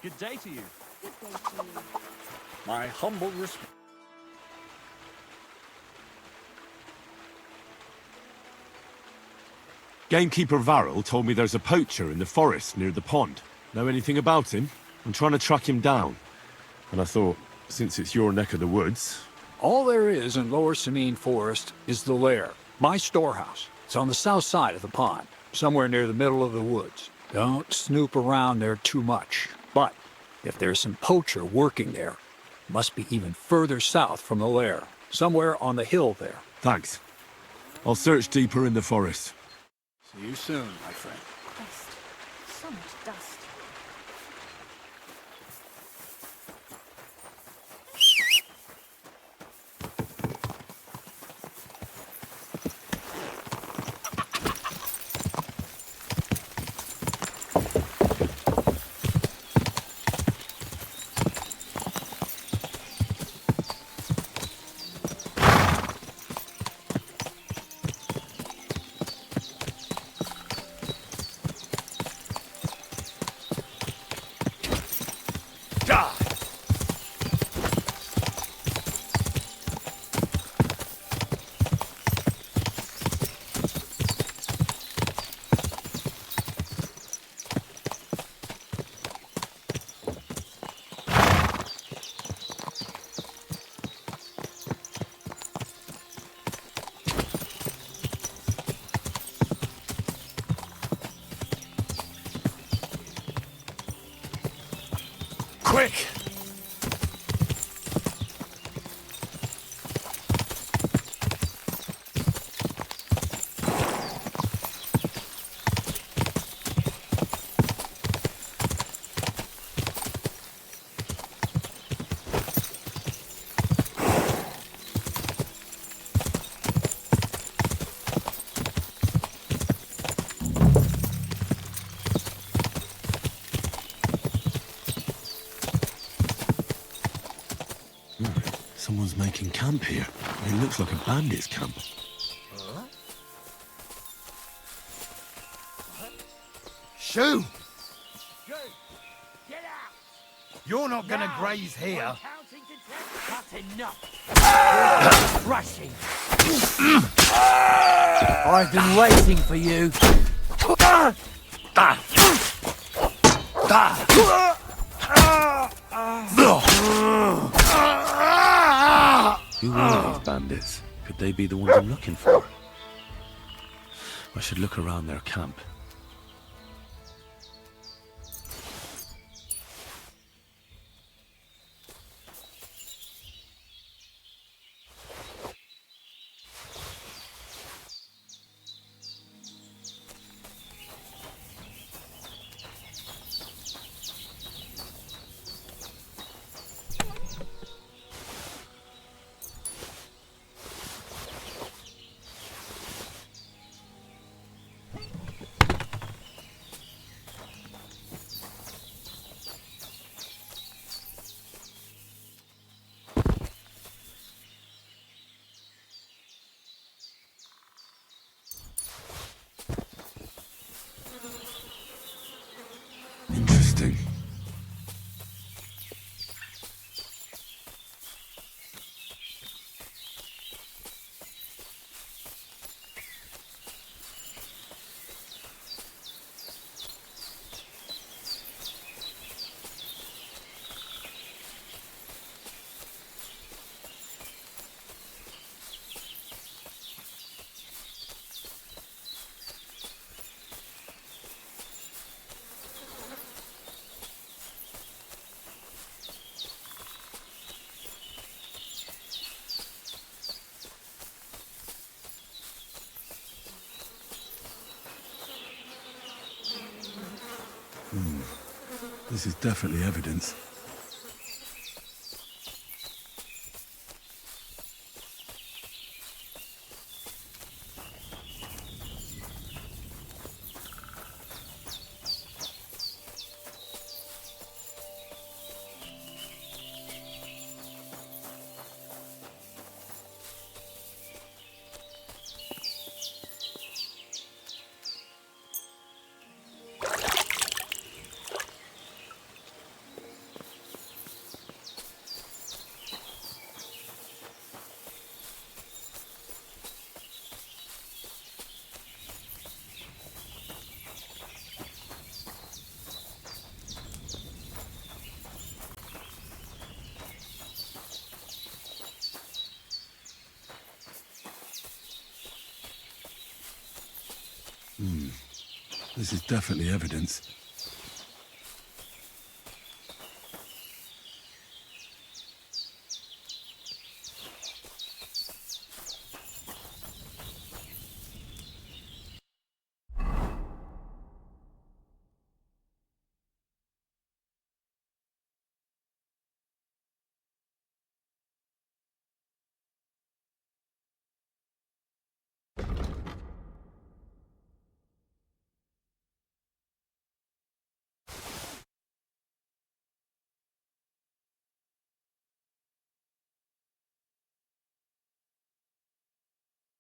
Good day to you. Good day to you. My humble respect. Gamekeeper Varrel told me there's a poacher in the forest near the pond. Know anything about him? I'm trying to track him down. And I thought, since it's your neck of the woods... All there is in Lower Samine Forest is the lair, my storehouse. It's on the south side of the pond, somewhere near the middle of the woods. Don't snoop around there too much. But if there's some poacher working there, must be even further south from the lair, somewhere on the hill there. Thanks. I'll search deeper in the forest. See you soon, my friend. Dust. So much dust. Quick! Someone's making camp here. It looks like a bandit's camp. Shoo! Get out! You're not gonna graze here. Counting to 10. That's enough. Rushing. I've been waiting for you. Who are these bandits? Could they be the ones I'm looking for? I should look around their camp. Interesting. This is definitely evidence. This is definitely evidence.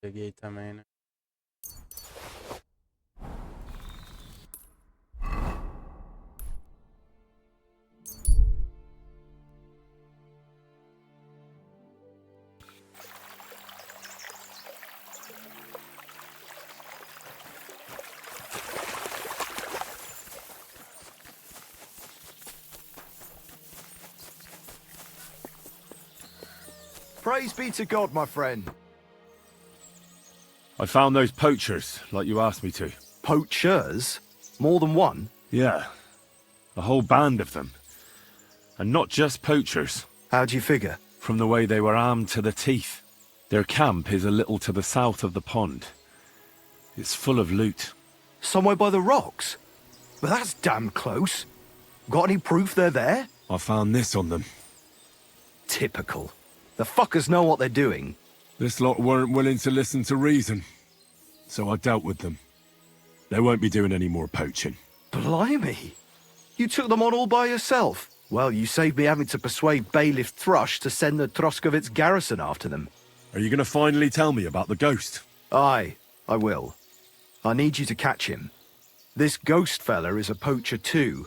Peguei também, né? Praise be to God, my friend. I found those poachers, like you asked me to. Poachers? More than one? Yeah. A whole band of them. And not just poachers. How do you figure? From the way they were armed to the teeth. Their camp is a little to the south of the pond. It's full of loot. Somewhere by the rocks? But that's damn close. Got any proof they're there? I found this on them. Typical. The fuckers know what they're doing. This lot weren't willing to listen to reason. So I dealt with them. They won't be doing any more poaching. Blimey. You took them on all by yourself. Well, you saved me having to persuade Bailiff Thrush to send the Troskovitz garrison after them. Are you going to finally tell me about the ghost? Aye, I will. I need you to catch him. This ghost fella is a poacher too.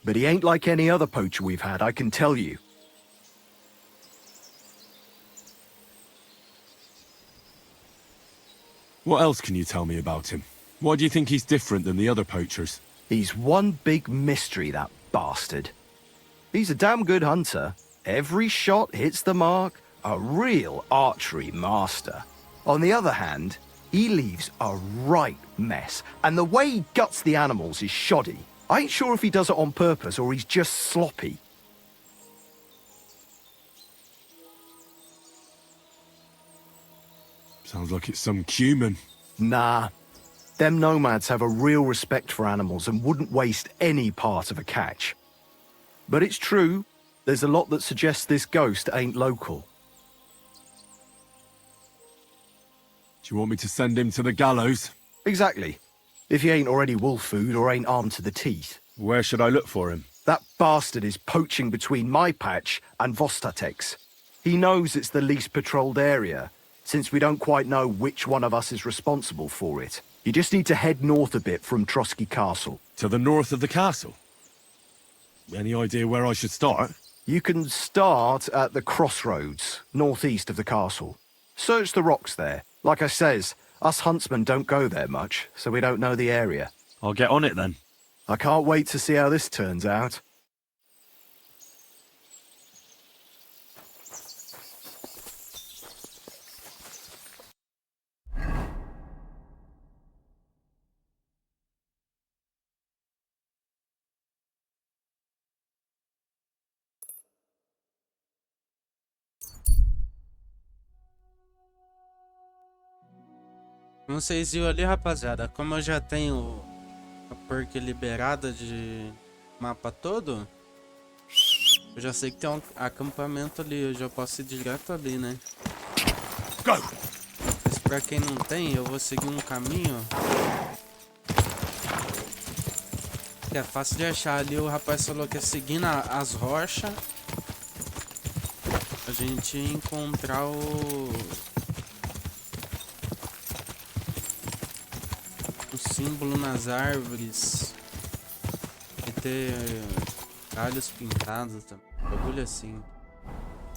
But he ain't like any other poacher we've had, I can tell you. What else can you tell me about him? Why do you think he's different than the other poachers? He's one big mystery, that bastard. He's a damn good hunter. Every shot hits the mark. A real archery master. On the other hand, he leaves a right mess. And the way he guts the animals is shoddy. I ain't sure if he does it on purpose or he's just sloppy. Sounds like it's some cumin. Nah. Them nomads have a real respect for animals and wouldn't waste any part of a catch. But it's true, there's a lot that suggests this ghost ain't local. Do you want me to send him to the gallows? Exactly. If he ain't already wolf food or ain't armed to the teeth. Where should I look for him? That bastard is poaching between my patch and Vostatek's. He knows it's the least patrolled area, since we don't quite know which one of us is responsible for it. You just need to head north a bit from Trotsky Castle. To the north of the castle? Any idea where I should start? You can start at the crossroads, northeast of the castle. Search the rocks there. Like I says, us huntsmen don't go there much, so we don't know the area. I'll get on it then. I can't wait to see how this turns out. Como vocês viram ali, rapaziada, como eu já tenho a perk liberada de mapa todo, eu já sei que tem um acampamento ali, eu já posso ir direto ali, né? Mas pra quem não tem, eu vou seguir um caminho que é fácil de achar. Ali o rapaz falou que é seguindo as rochas a gente encontrar o símbolo nas árvores e ter galhos pintados também. Bagulho assim.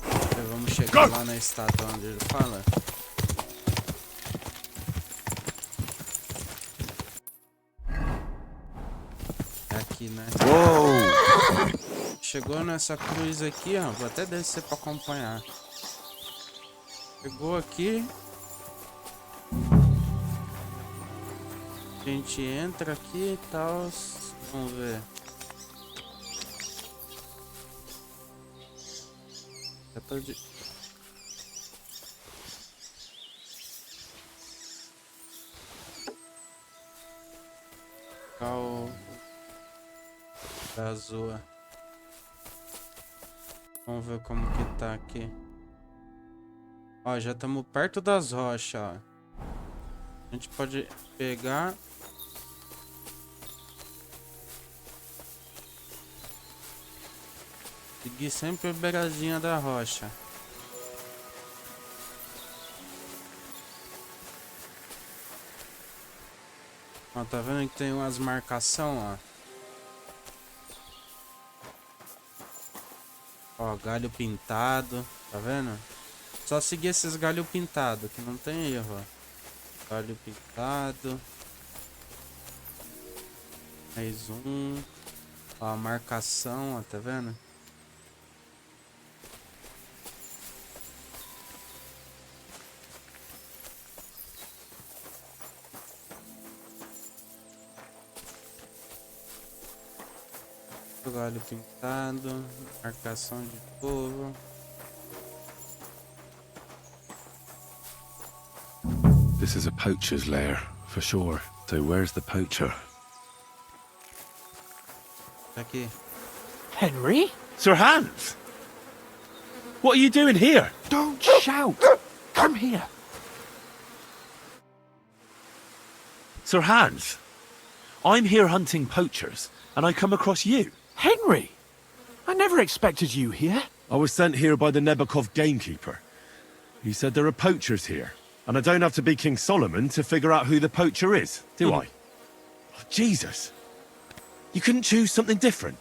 Então, vamos chegar lá na estátua onde ele fala. É aqui, né? Uou! Chegou nessa cruz aqui, ó. Vou até descer pra acompanhar. Chegou aqui. A gente entra aqui e tal. Vamos ver. Já tô de... O da azul. Vamos ver como que tá aqui. Ó, já estamos perto das rochas, ó. A gente pode pegar... Seguir sempre a beiradinha da rocha. Ó, tá vendo que tem umas marcação, ó. Ó, galho pintado, tá vendo? Só seguir esses galhos pintados, que não tem erro, ó. Galho pintado. Mais um. Ó, a marcação, ó, tá vendo? Galho pintado, marcação de povo. This is a poacher's lair, for sure. So where's the poacher? Aqui. Henry? Sir Hans! What are you doing here? Don't shout! Come here. Sir Hans, I'm here hunting poachers, and I come across you. Henry! I never expected you here. I was sent here by the Nebakov gamekeeper. He said there are poachers here, and I don't have to be King Solomon to figure out who the poacher is, do I? Oh, Jesus. You couldn't choose something different?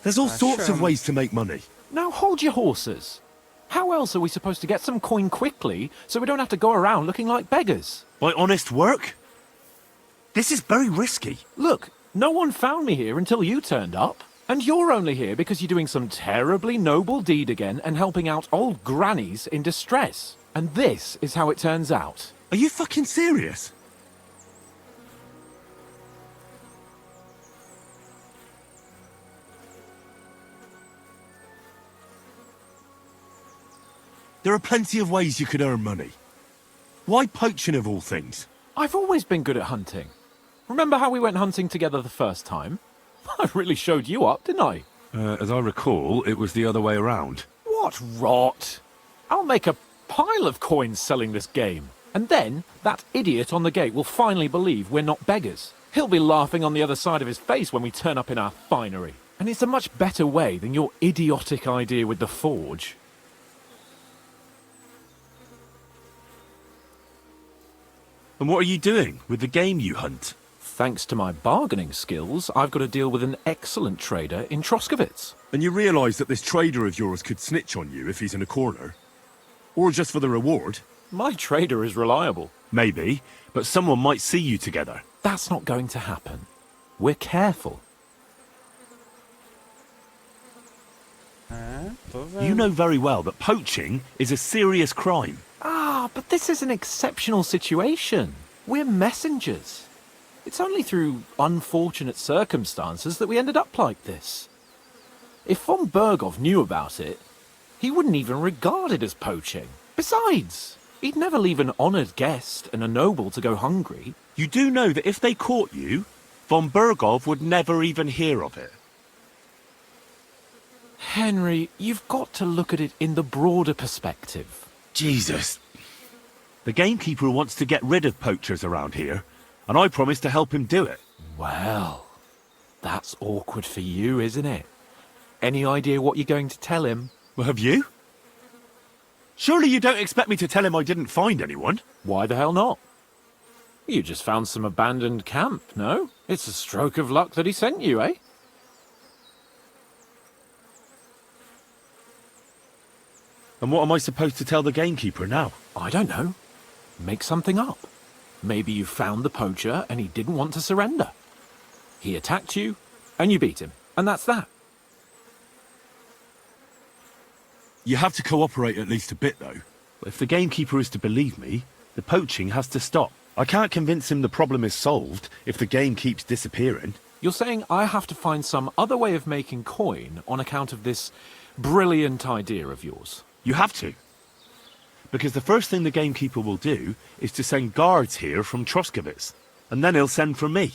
There's all sorts of ways to make money. Now hold your horses. How else are we supposed to get some coin quickly so we don't have to go around looking like beggars? By honest work? This is very risky. Look, no one found me here until you turned up. And you're only here because you're doing some terribly noble deed again and helping out old grannies in distress. And this is how it turns out. Are you fucking serious? There are plenty of ways you could earn money. Why poaching of all things? I've always been good at hunting. Remember how we went hunting together the first time? I really showed you up, didn't I? As I recall, it was the other way around. What rot! I'll make a pile of coins selling this game. And then, that idiot on the gate will finally believe we're not beggars. He'll be laughing on the other side of his face when we turn up in our finery. And it's a much better way than your idiotic idea with the forge. And what are you doing with the game you hunt? Thanks to my bargaining skills, I've got to deal with an excellent trader in Troskovitz. And you realise that this trader of yours could snitch on you if he's in a corner? Or just for the reward? My trader is reliable. Maybe, but someone might see you together. That's not going to happen. We're careful. You know very well that poaching is a serious crime. Ah, but this is an exceptional situation. We're messengers. It's only through unfortunate circumstances that we ended up like this. If von Bergov knew about it, he wouldn't even regard it as poaching. Besides, he'd never leave an honoured guest and a noble to go hungry. You do know that if they caught you, von Bergov would never even hear of it. Henry, you've got to look at it in the broader perspective. Jesus. The gamekeeper wants to get rid of poachers around here, and I promised to help him do it. Well, that's awkward for you, isn't it? Any idea what you're going to tell him? Well, have you? Surely you don't expect me to tell him I didn't find anyone? Why the hell not? You just found some abandoned camp, no? It's a stroke of luck that he sent you, eh? And what am I supposed to tell the gamekeeper now? I don't know. Make something up. Maybe you found the poacher and he didn't want to surrender. He attacked you and you beat him. And that's that. You have to cooperate at least a bit, though. If the gamekeeper is to believe me, the poaching has to stop. I can't convince him the problem is solved if the game keeps disappearing. You're saying I have to find some other way of making coin on account of this brilliant idea of yours? You have to. Because the first thing the gamekeeper will do is to send guards here from Troskovitz. And then he'll send for me.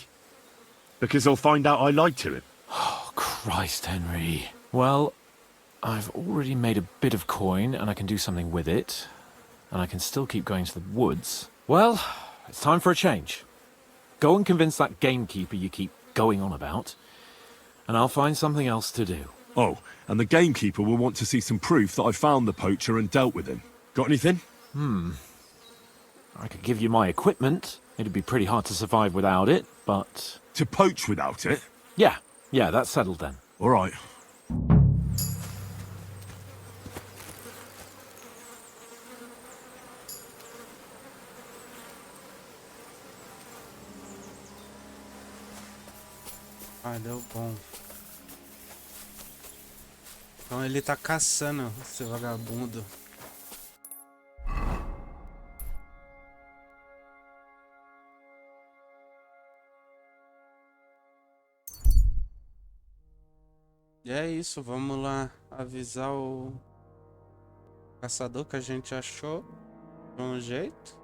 Because he'll find out I lied to him. Oh, Christ, Henry. Well, I've already made a bit of coin, and I can do something with it. And I can still keep going to the woods. Well, it's time for a change. Go and convince that gamekeeper you keep going on about, and I'll find something else to do. Oh, and the gamekeeper will want to see some proof that I found the poacher and dealt with him. Got anything? I could give you my equipment. It'd be pretty hard to survive without it, but... To poach without it? Yeah, that's settled then. All right. Ah, deu bom. Então ele tá caçando esse vagabundo. E é isso, vamos lá avisar o caçador que a gente achou de um jeito.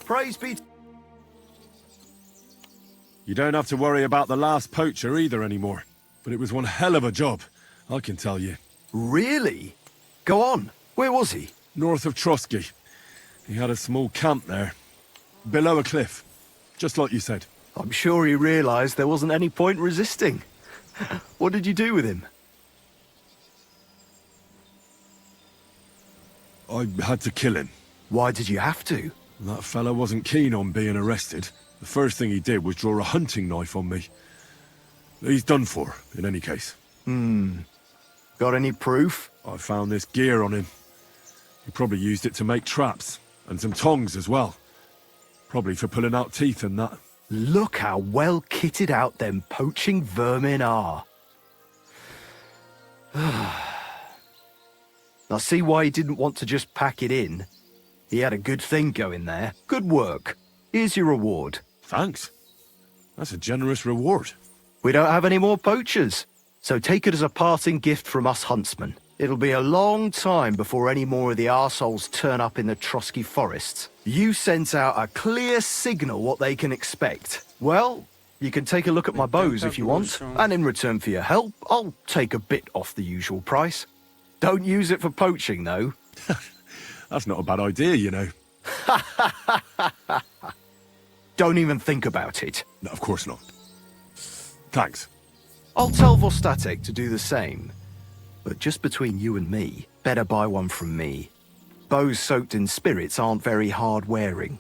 Praise be. You don't have to worry about the last poacher either anymore. But it was one hell of a job, I can tell you. Really? Go on. Where was he? North of Trotsky. He had a small camp there. Below a cliff. Just like you said. I'm sure he realized there wasn't any point resisting. What did you do with him? I had to kill him. Why did you have to? That fella wasn't keen on being arrested. The first thing he did was draw a hunting knife on me. He's done for, in any case. Got any proof? I found this gear on him. He probably used it to make traps, and some tongs as well. Probably for pulling out teeth and that. Look how well kitted out them poaching vermin are. I see why he didn't want to just pack it in. He had a good thing going there. Good work. Here's your reward. Thanks. That's a generous reward. We don't have any more poachers, so take it as a parting gift from us huntsmen. It'll be a long time before any more of the arseholes turn up in the Trotsky forests. You sent out a clear signal what they can expect. Well, you can take a look at my bows if you want, and in return for your help, I'll take a bit off the usual price. Don't use it for poaching, though. That's not a bad idea, you know. Don't even think about it. No, of course not. Thanks. I'll tell Vostatek to do the same. But just between you and me, better buy one from me. Bows soaked in spirits aren't very hard wearing.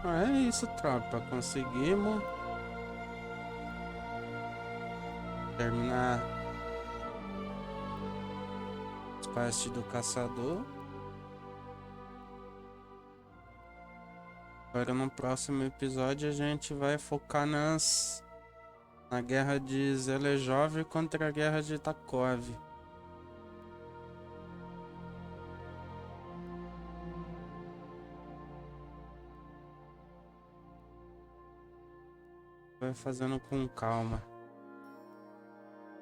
É isso, tropa. Conseguimos terminar as quests do caçador. Agora no próximo episódio a gente vai focar na guerra de Zelejov contra a guerra de Takov. Vai fazendo com calma.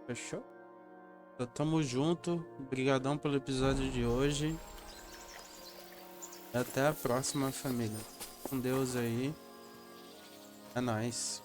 Fechou? Então tamo junto. Obrigadão pelo episódio de hoje. E até a próxima, família. Com Deus aí. É nóis.